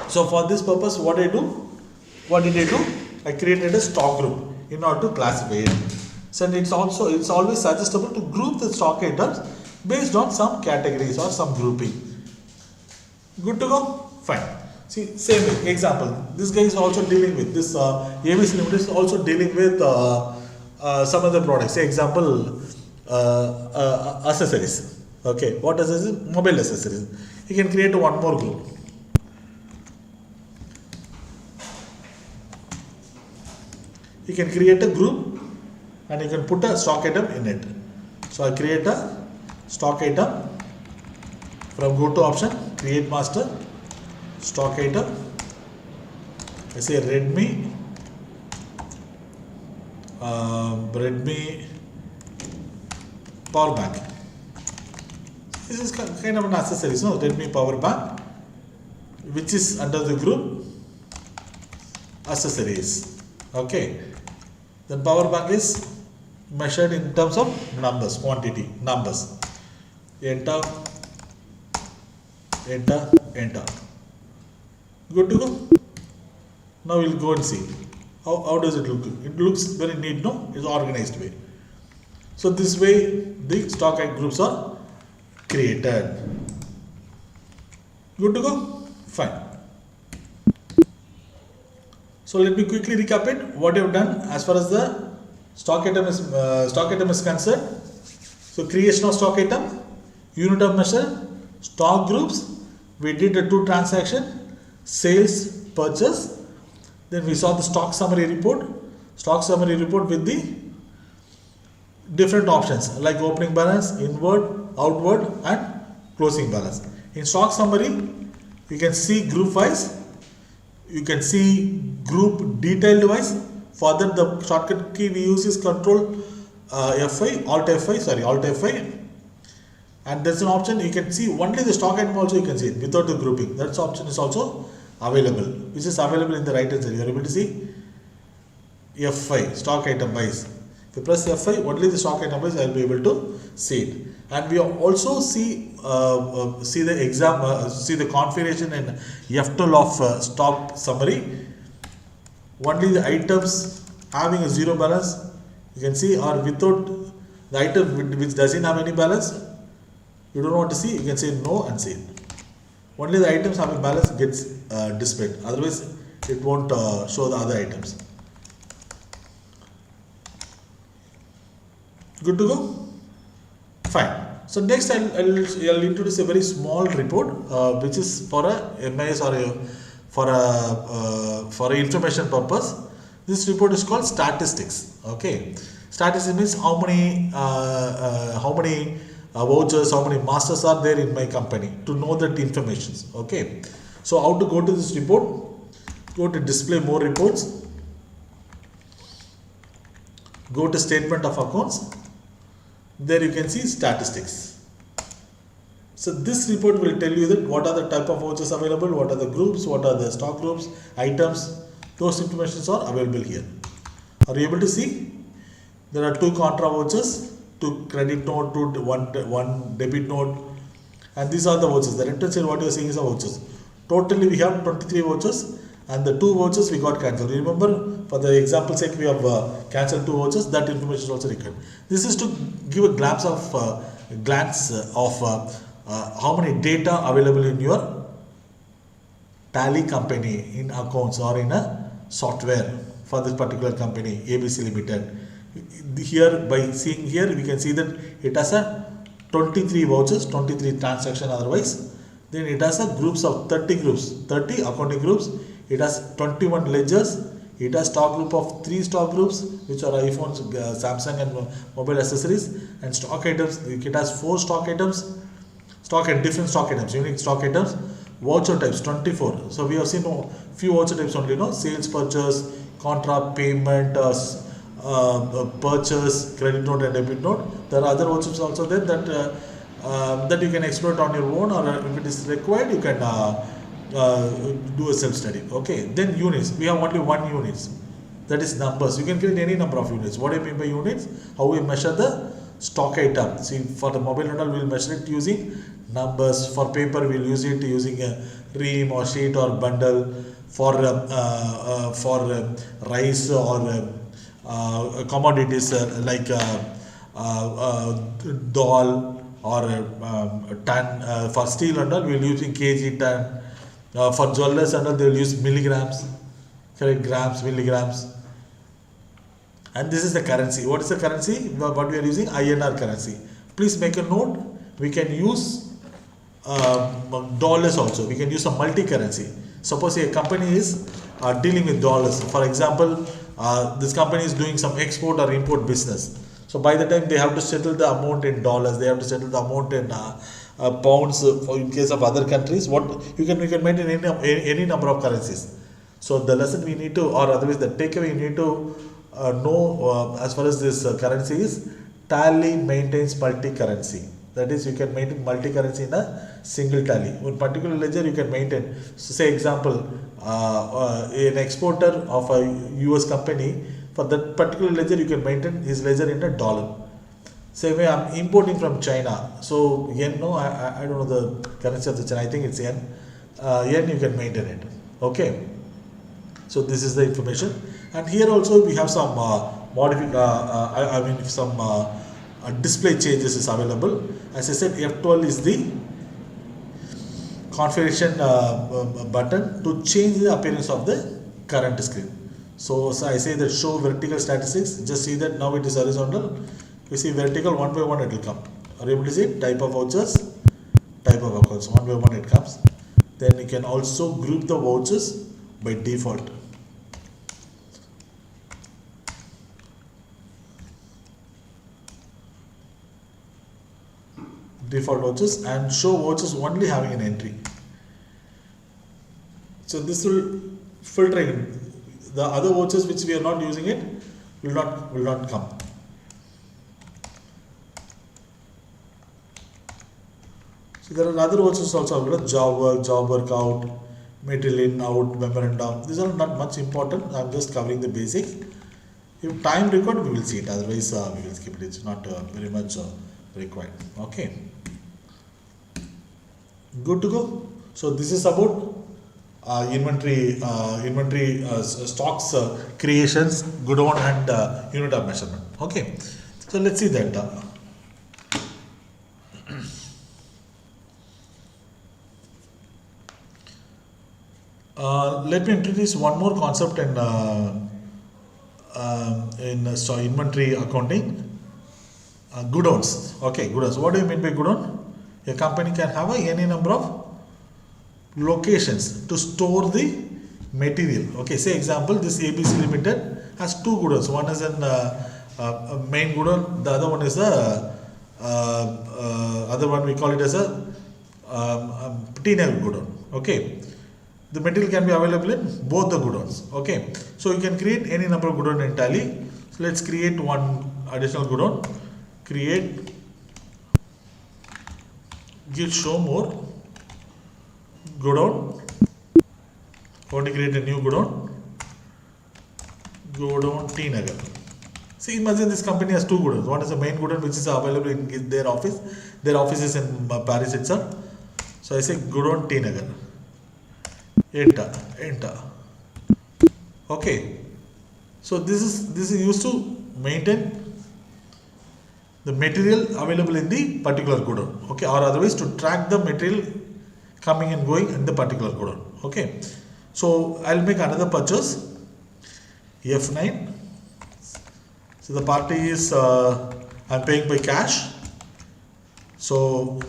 So for this purpose, what did I do? I created a stock group in order to classify it. So it's always suggestible to group the stock items based on some categories or some grouping. Good to go? Fine. See, same way, example, this guy is also dealing with this ABC Limited is also dealing with some other products. Say example, accessories. Okay, what accessories? Mobile accessories. You can create one more group. You can create a group and you can put a stock item in it. So I create a stock item from go to option, create master, stock item. I say Redmi power bank. This is kind of an accessory, no? Redmi power bank, which is under the group accessories. Okay. Then power bank is measured in terms of numbers, quantity, numbers. Enter, enter, enter. Good to go. Now we'll go and see how does it look. It looks very neat, no? It's organized way. So this way the stock groups are created. Good to go? Fine. So let me quickly recap it. What you have done as far as the stock item is concerned. So creation of stock item, unit of measure, stock groups. We did the 2 transaction, sales, purchase. Then we saw the stock summary report with the different options like opening balance, inward, outward and closing balance. In stock summary, you can see group wise, you can see group detailed wise. For that the shortcut key we use is Control F5, Alt F5, and there's an option you can see only the stock item also you can see it without the grouping. That option is also available, which is available in the right hand side. You are able to see F5, stock item wise. If you press F5, only the stock item wise I will be able to see it. And we also see the configuration in F12 of stock summary. Only the items having a zero balance you can see, or without the item which doesn't have any balance, you don't want to see, you can say no and see it. Only the items having balance gets displayed, otherwise it won't show the other items. Good to go? Fine. So next I'll introduce a very small report which is for a MIS or for information purpose. This report is called statistics. Okay, statistics means how many vouchers, how many masters are there in my company, to know that information. Okay, so how to go to this report? Go to display more reports, go to statement of accounts. There you can see statistics. So this report will tell you that what are the type of vouchers available, what are the groups, what are the stock groups, items. Those informations are available here. Are you able to see? There are 2 contra vouchers, 2 credit note, 1 debit note, and these are the vouchers. The left hand side what you are seeing is the vouchers. Totally we have 23 vouchers, and the 2 vouchers we got cancelled. Remember, for the example sake we have cancelled 2 vouchers. That information is also required. This is to give a glance of how many data available in your tally company, in accounts or in a software for this particular company ABC Limited. Here, by seeing here, we can see that it has a 23 vouchers, 23 transaction otherwise. Then it has a groups of 30 groups, 30 accounting groups. It has 21 ledgers. It has stock group of 3 stock groups, which are iPhones, Samsung and mobile accessories, and stock items. It has 4 stock items, different stock items, unique stock items. Voucher types 24. So we have seen a few voucher types only, sales, purchase, contra, payment, purchase, credit note and debit note. There are other vouchers also there that you can explore on your own, or if it is required you can do a self-study. Okay, then units. We have only 1 units, that is numbers. You can create any number of units. What do you mean by units? How we measure the stock item. See, for the mobile rental we will measure it using numbers. For paper we will use it using a ream or sheet or bundle. For rice or commodities like dal or ton. For steel and all we will using kg, ton. For jewelers and all they will use milligrams, correct, grams, milligrams. And this is the currency. What is the currency? What we are using? INR currency. Please make a note. We can use dollars also. We can use a multi-currency. Suppose a company is dealing with dollars. For example, this company is doing some export or import business. So by the time they have to settle the amount in dollars, they have to settle the amount in pounds. In case of other countries, what we can maintain any number of currencies. So the lesson we need to, or otherwise the takeaway you need to know as far as this currency is, Tally maintains multi-currency. That is, you can maintain multi-currency in a single tally. One particular ledger you can maintain. So say example, an exporter of a US company, for that particular ledger you can maintain his ledger in a dollar. Same way I'm importing from China. So yen, no, I don't know the currency of the China. I think it's yen. Yen you can maintain it. Okay. So this is the information. And here also we have some some display changes is available. As I said, F12 is the configuration button to change the appearance of the current screen. So I say that show vertical statistics. Just see that now it is horizontal. You see vertical, one by one it will come. Are you able to see type of vouchers, type of accounts, one by one it comes. Then you can also group the vouchers by default. Default vouchers and show vouchers only having an entry. So this will filter the other vouchers which we are not using it will not come. So there are other vouchers also available: job work, job work out, material in, out, memorandum. These are not much important. I am just covering the basics. If time required, we will see it. Otherwise, we will skip it. It's not very much required. Okay. Good to go. So this is about inventory stocks creations, godown and unit of measurement. Okay. So let's see that. Let me introduce one more concept in inventory accounting. Godowns. Okay, godowns. What do you mean by godown? A company can have any number of locations to store the material. Okay, say example, this ABC Limited has two godowns. One is in main godown, the other one is a other one we call it as a T-level godown. Okay, the material can be available in both the godowns. Okay, so you can create any number of godown in Tally. So let's create one additional godown. Create, give show more godown. Want to create a new godown? Godown T-Nagar. See, imagine this company has two godowns. One is the main godown which is available in their office. Their office is in Paris itself. So I say godown T-Nagar. Enter. Okay. So this is used to maintain the material available in the particular godown. Okay, or otherwise to track the material coming and going in the particular godown. Okay. So I'll make another purchase. F9. So the party is I'm paying by cash. So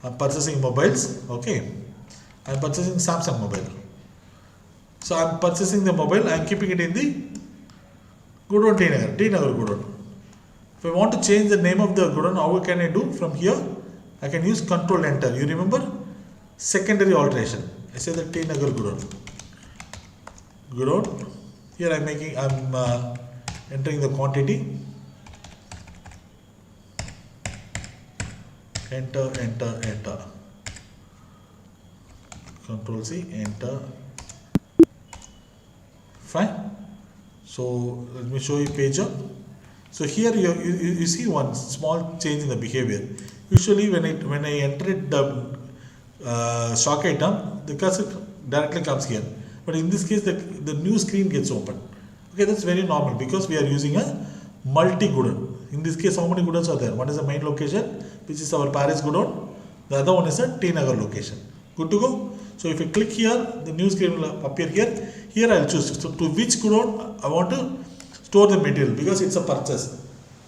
I'm purchasing mobiles. Okay. I'm purchasing Samsung mobile. So I'm purchasing the mobile, I'm keeping it in the godown T-Nagar godown. If I want to change the name of the godown, how can I do? From here, I can use Control Enter. You remember? Secondary alteration. I say the T-Nagar godown. Here I'm entering the quantity. Enter. Control C, enter. Fine. So let me show you page up. So here you see one small change in the behavior. Usually when I enter the stock item, the cursor directly comes here. But in this case, the new screen gets open. Okay, that's very normal because we are using a multi-godown. In this case, how many godowns are there? One is the main location, which is our Paris godown. The other one is a T-Nagar location. Good to go? So if I click here, the new screen will appear here. Here I will choose to which godown I want to store the material because it's a purchase.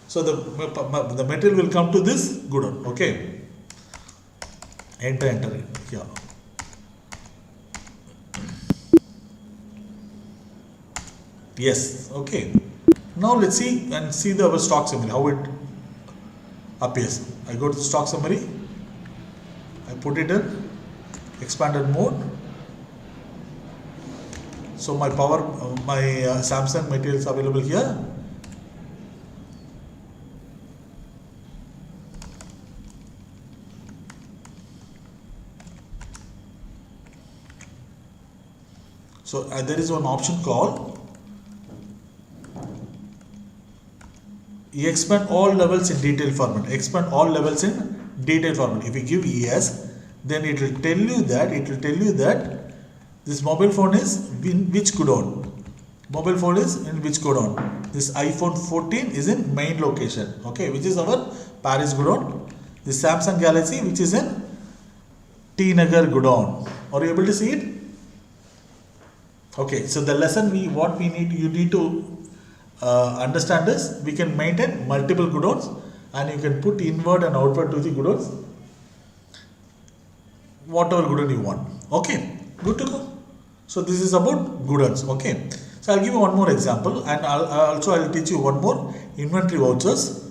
So the material will come to this godown. Okay. Enter it. Yeah. Yes. Okay. Now let's see our stock summary, how it appears. I go to the stock summary. I put it in expanded mode. So my Samsung material is available here. So there is one option called expand all levels in detail format. Expand all levels in detail format. If you give yes, then it will tell you that this mobile phone is in which godown. Mobile phone is in which godown. This iPhone 14 is in main location, okay, which is our Paris godown. This Samsung Galaxy, which is in T-Nagar godown. Are you able to see it? Okay, so the lesson you need to understand is we can maintain multiple godowns and you can put inward and outward to the godowns, whatever godown you want. Okay, good to go. So this is about godowns. Okay, so I'll give you one more example, and I'll teach you one more inventory vouchers.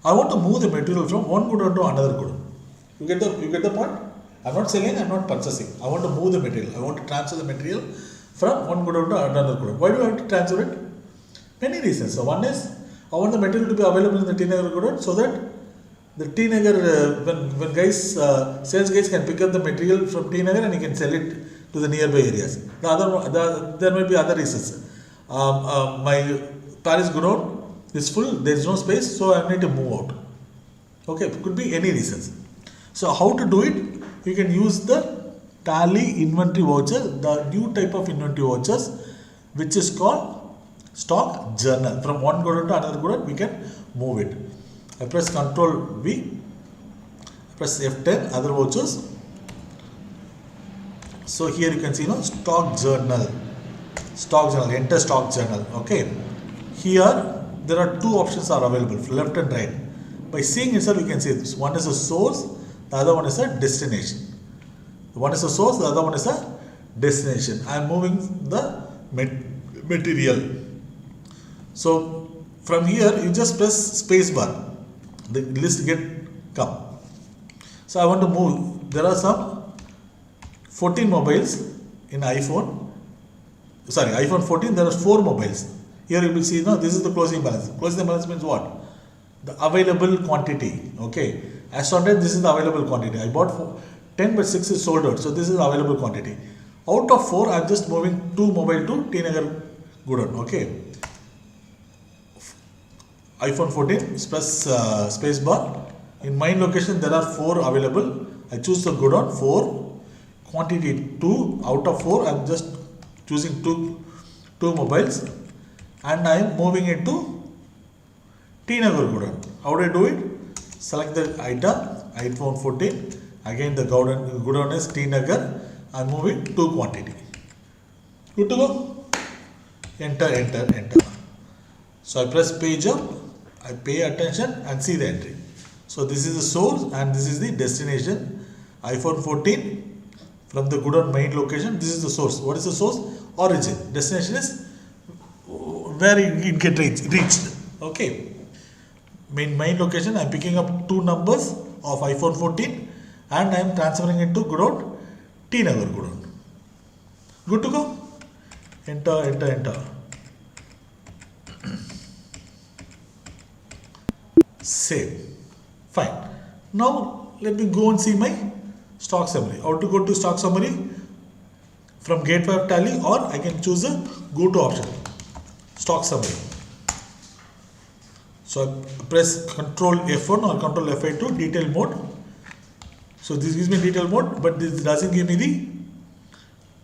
I want to move the material from one godown to another godown. You get the point? I'm not selling, I'm not purchasing. I want to move the material. I want to transfer the material from one godown to another godown. Why do I have to transfer it? Many reasons. So one is I want the material to be available in the T-Nagar godown so that the T-Nagar, when guys, sales guys can pick up the material from T-Nagar and he can sell it to the nearby areas. There may be other reasons. My Paris godown is full, there is no space, so I need to move out. Okay, it could be any reasons. So how to do it? You can use the Tally inventory voucher, the new type of inventory vouchers, which is called stock journal. From one godown to another godown, we can move it. I press Ctrl V, press F10, other vouchers. So here you can see stock journal, enter stock journal. Okay, here there are two options are available, left and right. By seeing itself, you can see this. One is a source, the other one is a destination. One is a source, the other one is a destination. I am moving the material. So from here, you just press space bar. The list come. So I want to move. There are some 14 mobiles in iPhone. Sorry, iPhone 14. There are 4 mobiles. Here you will see. This is the closing balance. Closing balance means what? The available quantity. Okay. As on date, this is the available quantity. I bought 10, but 6 is sold out. So this is the available quantity. Out of 4, I am just moving 2 mobile to T-Nagar godown. Okay. iPhone 14, press space bar. In main location, there are 4 available. I choose the godown 4, quantity 2. Out of 4, I am just choosing two mobiles, and I am moving it to T-Nagar godown. How do I do it? Select the item, iPhone 14. Again, the godown is T-Nagar. I am moving 2 quantity. Good to go? Enter. So I press page up. I pay attention and see the entry. So this is the source and this is the destination. iPhone 14 from the godown main location. This is the source. What is the source? Origin. Destination is where it get reached. Okay. Main location. I am picking up 2 numbers of iPhone 14 and I am transferring it to godown T-Nagar godown. Good to go? Enter. Save. Fine. Now let me go and see my stock summary. How to go to stock summary? From gateway of Tally, or I can choose a go to option. Stock summary. So I press Ctrl F1 or Ctrl F8 to detail mode. So this gives me detail mode, but this doesn't give me the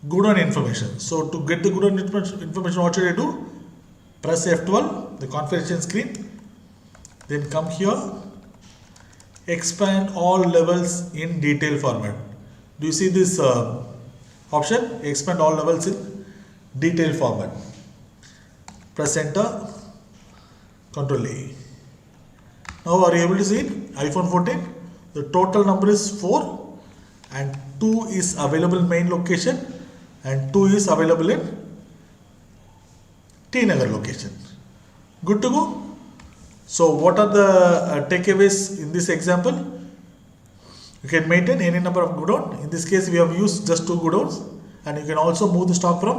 godown information. So to get the godown information, what should I do? Press F12, the configuration screen. Then come here, expand all levels in detail format. Do you see this option? Expand all levels in detail format. Press enter, Ctrl A. Now are you able to see it? iPhone 14, the total number is 4 and 2 is available in main location and 2 is available in T-Nagar location. Good to go? So what are the takeaways in this example? You can maintain any number of godown. In this case, we have used just 2 godowns, and you can also move the stock from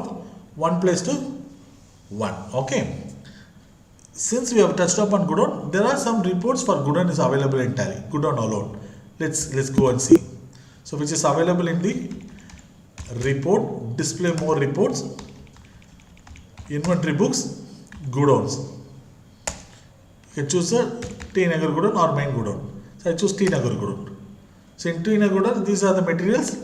one place to one. Okay. Since we have touched upon godown, there are some reports for godown is available in Tally. Godown alone. Let's go and see. So which is available in the report, display more reports, inventory books, godowns. You can choose a T-Nagar godown or main godown. So I choose T-Nagar godown. So in T-Nagar godown, these are the materials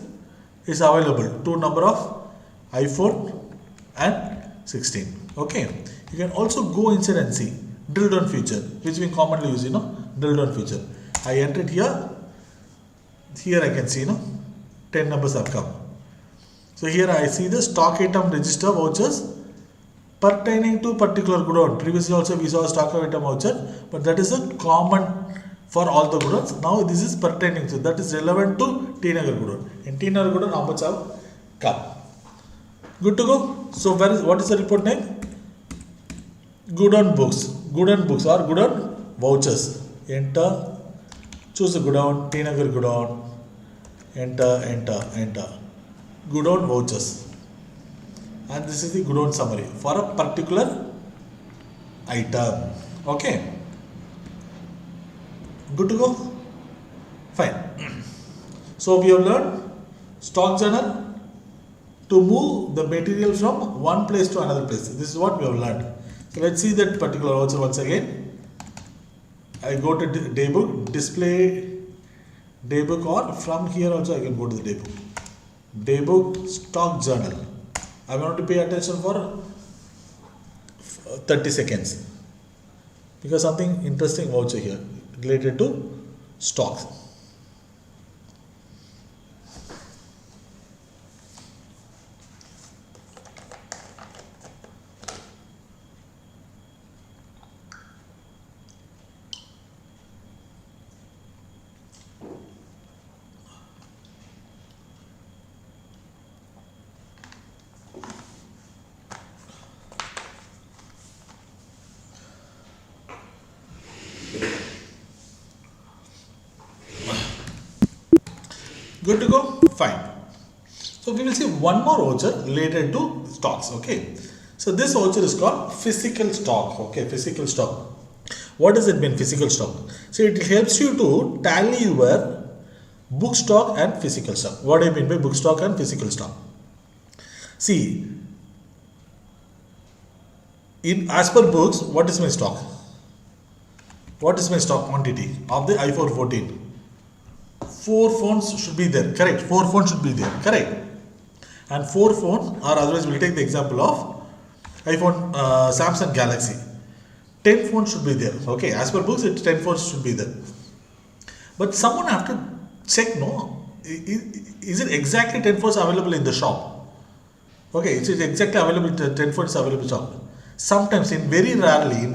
is available. 2 number of iPhone and 16. Okay. You can also go inside and see drill down feature, which we commonly use, drill down feature. I enter it here. Here I can see, 10 numbers have come. So here I see the stock item register vouchers pertaining to particular godown. Previously also we saw stock item voucher, but that is a common for all the godowns. Now this is pertaining to, that is relevant to T-Nagar godown. In T-Nagar godown, how much have come? Good to go. So what is the report name? Godown books or godown vouchers. Enter, choose the godown, T-Nagar godown, enter. Godown vouchers. And this is the godown summary for a particular item. Okay. Good to go? Fine. So we have learned stock journal to move the material from one place to another place. This is what we have learned. So let's see that particular voucher once again. I go to daybook, display daybook, or from here also I can go to the daybook. Daybook stock journal. I want to pay attention for 30 seconds because something interesting voucher here related to stocks. Good to go? Fine. So we will see one more voucher related to stocks. Okay. So this voucher is called physical stock. Okay, physical stock. What does it mean, physical stock? So it helps you to tally your book stock and physical stock. What do I mean by book stock and physical stock? See, as per books, what is my stock? What is my stock quantity of the i4 14? 4 phones should be there, correct? 4 phones should be there, correct? And 4 phones, or otherwise we'll take the example of iPhone, Samsung Galaxy. 10 phones should be there, okay? As per books, 10 phones should be there. But someone have to check, no? Is it exactly 10 phones available in the shop? Okay, is it exactly available, 10 phones available in the shop? Sometimes, very rarely,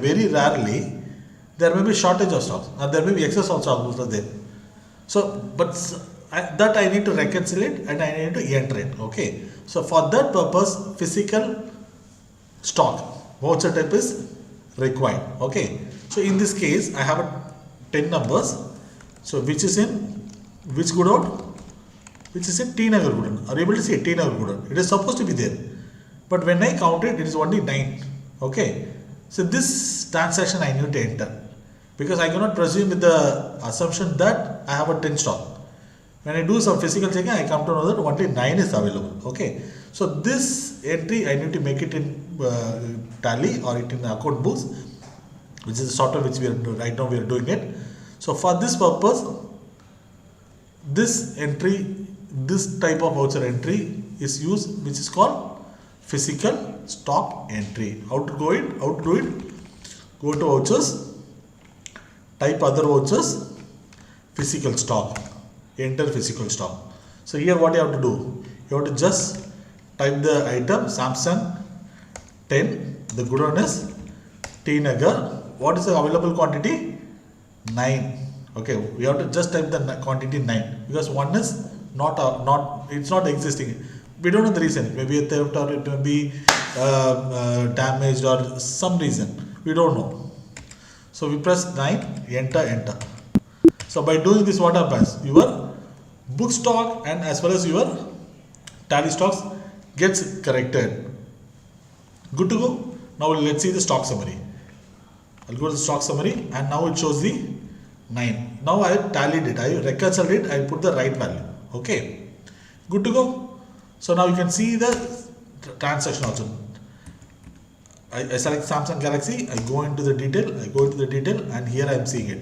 there may be shortage of stocks, and there may be excess of stocks also there. So, but that I need to reconcile it and I need to enter it. Okay. So, for that purpose, physical stock voucher type is required. Okay. So, in this case, I have 10 numbers. So, which is in which godown? Which is in T-Nagar godown. Are you able to see T-Nagar godown? It is supposed to be there. But when I count it, it is only 9. Okay. So, this transaction I need to enter. Because I cannot presume with the assumption that I have a 10 stock. When I do some physical checking, I come to know that only 9 is available. Okay. So this entry I need to make it in Tally or it in account books, which is the software which we are right now we are doing it. So for this purpose, this entry, this type of voucher entry is used, which is called physical stock entry. How to do it? Go to vouchers. Type other vouchers, physical stock, enter physical stock. So here what you have to do, you have to just type the item Samsung 10, the godown is T-Nagar. What is the available quantity? 9. Okay, we have to just type the quantity 9 because one is it's not existing. We don't know the reason. Maybe a theft or it may be damaged or some reason. We don't know. So we press 9, enter. So by doing this, what happens? Your book stock and as well as your tally stocks gets corrected. Good to go. Now let's see the stock summary. I'll go to the stock summary and now it shows the 9. Now I tallied it, I reconciled it, I put the right value. Okay. Good to go. So now you can see the transaction also. I select Samsung Galaxy, I go into the detail, and here I am seeing it.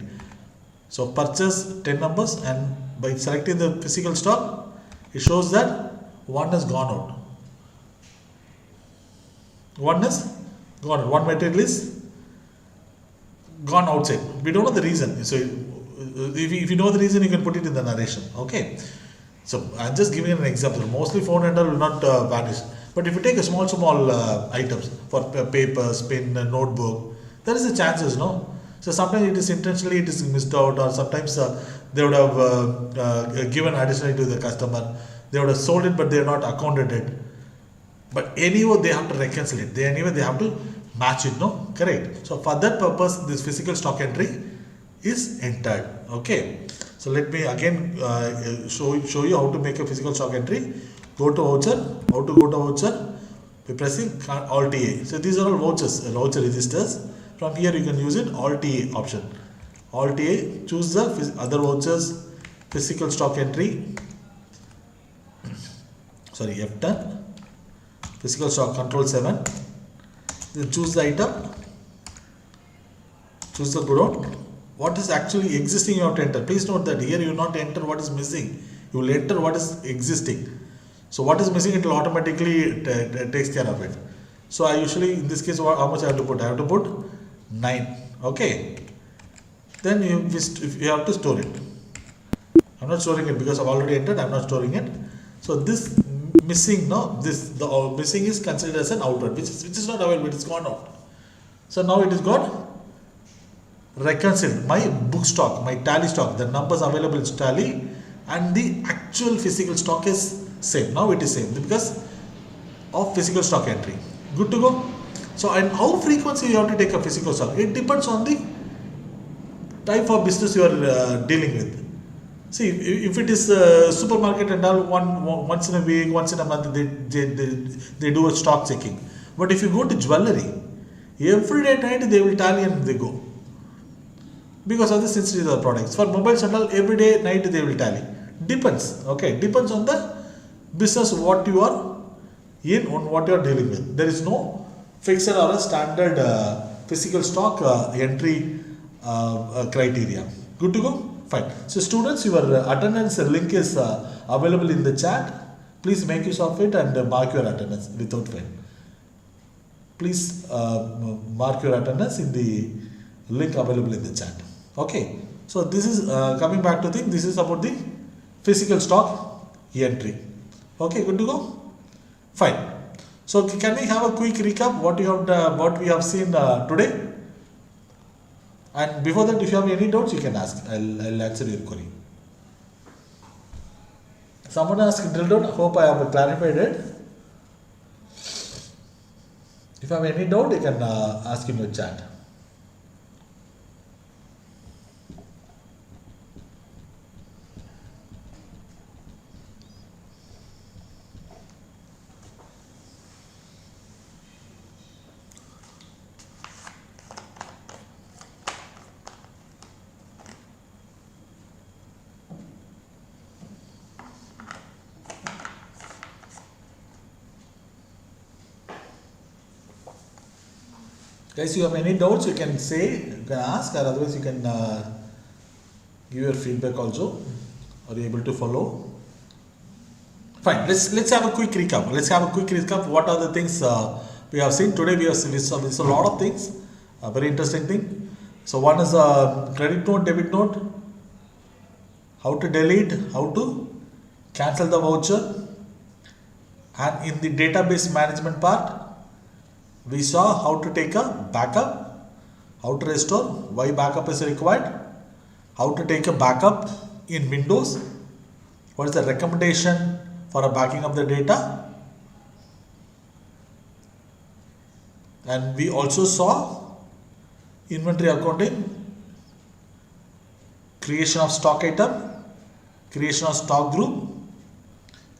So purchase 10 numbers, and by selecting the physical stock, it shows that one has gone out. One material is gone outside. We don't know the reason. So if you know the reason, you can put it in the narration. Okay. So I'm just giving an example. Mostly phone and all will not vanish. But if you take a small items for papers, pen, notebook, there is a chances, no? So sometimes it is intentionally it is missed out, or sometimes they would have given additionally to the customer. They would have sold it, but they have not accounted it. But anyway, they have to reconcile it. They have to match it, no? Correct. So for that purpose, this physical stock entry is entered. Okay. So let me again show you how to make a physical stock entry. Go to voucher. How to go to voucher? By pressing Alt A. So these are all vouchers, voucher registers. From here you can use it Alt A option. Alt A, choose the other vouchers, physical stock entry. Sorry, F10. Physical stock, Control 7. Then choose the item. Choose the godown. What is actually existing you have to enter. Please note that here you will not enter what is missing. You will enter what is existing. So what is missing, it will automatically takes care of it. So I usually, in this case, how much I have to put? I have to put 9. Okay. Then you have to store it. I'm not storing it because I've already entered. I'm not storing it. So this missing, the missing is considered as an outward, which is not available. It's gone out. So now it is got reconciled. My book stock, my tally stock, the numbers available in tally, and the actual physical stock is same. Now it is same because of physical stock entry. Good to go. So, and how frequently you have to take a physical stock? It depends on the type of business you are dealing with. See, if it is supermarket and all, once in a week, once in a month, they do a stock checking. But if you go to jewelry, every day night they will tally and they go. Because of the sensitivity of the products. For mobiles and all, every day night they will tally. Depends. Okay, depends on the business what you are in, on what you are dealing with. There is no fixed or a standard physical stock entry criteria. Good to go? Fine. So students, your attendance link is available in the chat. Please make use of it and mark your attendance without fail. Please mark your attendance in the link available in the chat. Okay. So this is coming back to thing. This is about the physical stock entry. Okay, good to go? Fine. So can we have a quick recap what we have seen today? And before that, if you have any doubts, you can ask. I'll answer your query. Someone asked drill down. Hope I have clarified it. If you have any doubt, you can ask in your chat. Guys, you have any doubts, you can say, you can ask, or otherwise you can give your feedback also. Are you able to follow? Fine. Let's have a quick recap. What are the things we have seen today? We saw a lot of things. A very interesting thing. So one is credit note, debit note. How to delete, how to cancel the voucher, and in the database management part, we saw how to take a backup, how to restore, why backup is required, how to take a backup in Windows, what is the recommendation for a backing up the data, and we also saw inventory accounting, creation of stock item, creation of stock group,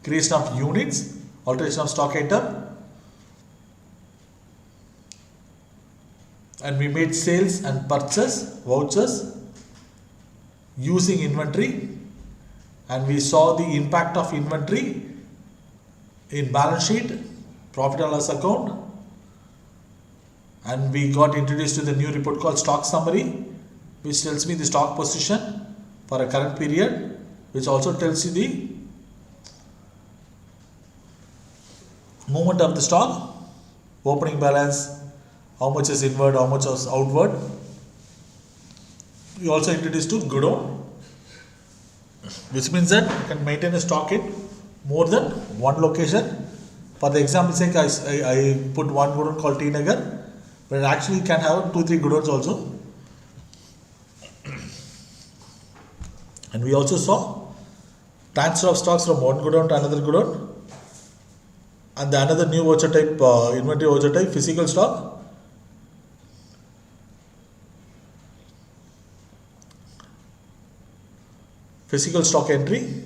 creation of units, alteration of stock item, and we made sales and purchase vouchers using inventory, and we saw the impact of inventory in balance sheet, profit and loss account, and we got introduced to the new report called stock summary, which tells me the stock position for a current period, which also tells you the movement of the stock, opening balance, how much is inward, how much is outward. We also introduced to godown, which means that you can maintain a stock in more than one location. For the example sake, I put one godown called T-Nagar, but it actually can have 2-3 godowns also. And we also saw transfer of stocks from one godown to another godown, and the another new voucher type, inventory voucher type, physical stock. Physical stock entry,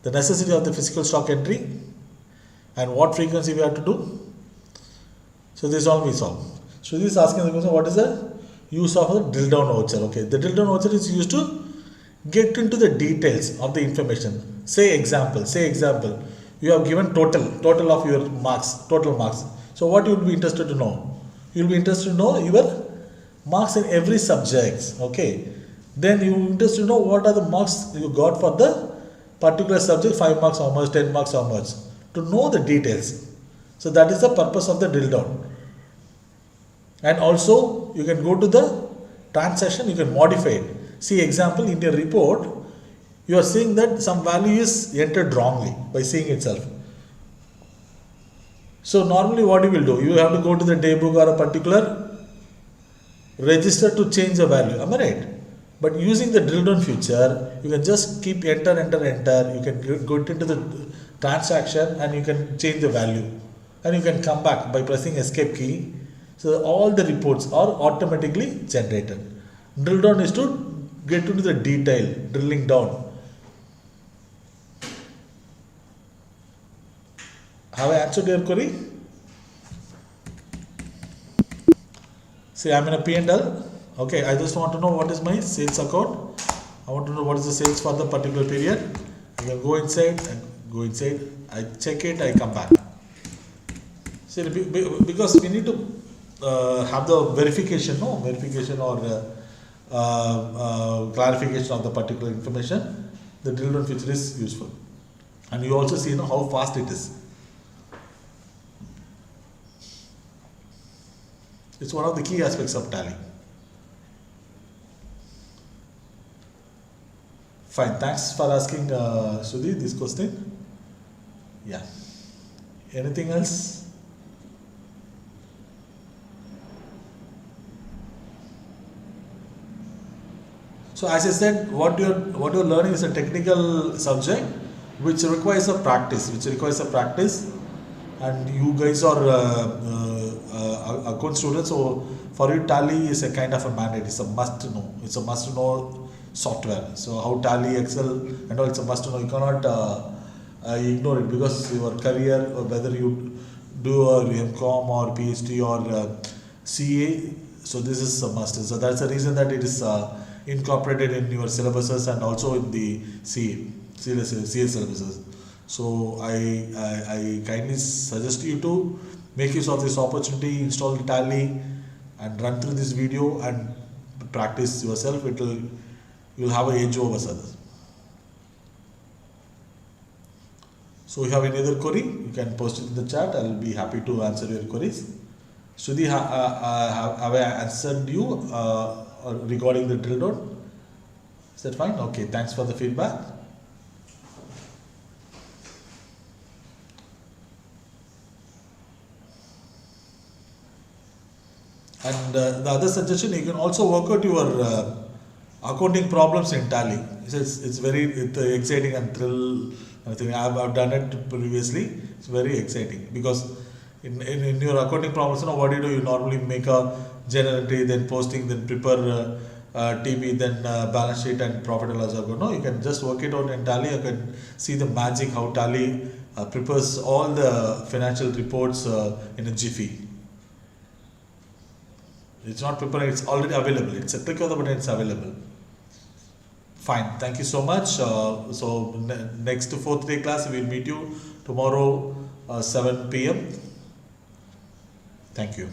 the necessity of the physical stock entry, and what frequency we have to do. So this all we saw. So this is asking the question, what is the use of a drill down voucher? Okay, the drill down voucher is used to get into the details of the information. Say example, you have given total of your marks, total marks. So what you will be interested to know? You will be interested to know your marks in every subject. Okay. Then you are interested to know what are the marks you got for the particular subject, 5 marks how much, 10 marks how much, to know the details. So that is the purpose of the drill down. And also you can go to the transaction, you can modify it. See example, in your report, you are seeing that some value is entered wrongly by seeing itself. So normally what you will do, you have to go to the day book or a particular register to change the value. Am I right? But using the drill down feature, you can just keep enter. You can go into the transaction and you can change the value. And you can come back by pressing escape key. So all the reports are automatically generated. Drill down is to get into the detail, drilling down. Have I answered your query? Say I'm in a P&L. Okay, I just want to know what is my sales account. I want to know what is the sales for the particular period. I can go inside, I check it, I come back. See, because we need to have the verification or clarification of the particular information. The drill down feature is useful. And you also see how fast it is. It's one of the key aspects of Tally. Fine, thanks for asking Sudhi this question. Yeah. Anything else? So as I said, what you're learning is a technical subject which requires a practice, and you guys are account students, so for you Tally is a kind of a mandate. It's a must to know. It's a must to know software. So how Tally, Excel and all, it's a must to know. You cannot ignore it, because your career, or whether you do a MCOM or PhD or CA, so this is a must. So that's the reason that it is incorporated in your syllabuses and also in the CA syllabuses. So I kindly suggest you to make use of this opportunity, install Tally and run through this video and practice yourself. You'll have an edge over others. So if you have any other query, you can post it in the chat. I'll be happy to answer your queries. Sudhi, have I answered you regarding the drill down? Is that fine? Okay, thanks for the feedback. And the other suggestion, you can also work out your accounting problems in Tally. It's very exciting and thrill. I've done it previously. It's very exciting, because in your accounting problems, what do? You normally make a journal entry, then posting, then prepare TB, then balance sheet and profit and loss account. No, you can just work it out in Tally. You can see the magic how Tally prepares all the financial reports in a jiffy. It's not preparing, it's already available. It's a click of the button, it's available. Fine, thank you so much. So next to 4th day class, we'll meet you tomorrow 7 p.m. Thank you.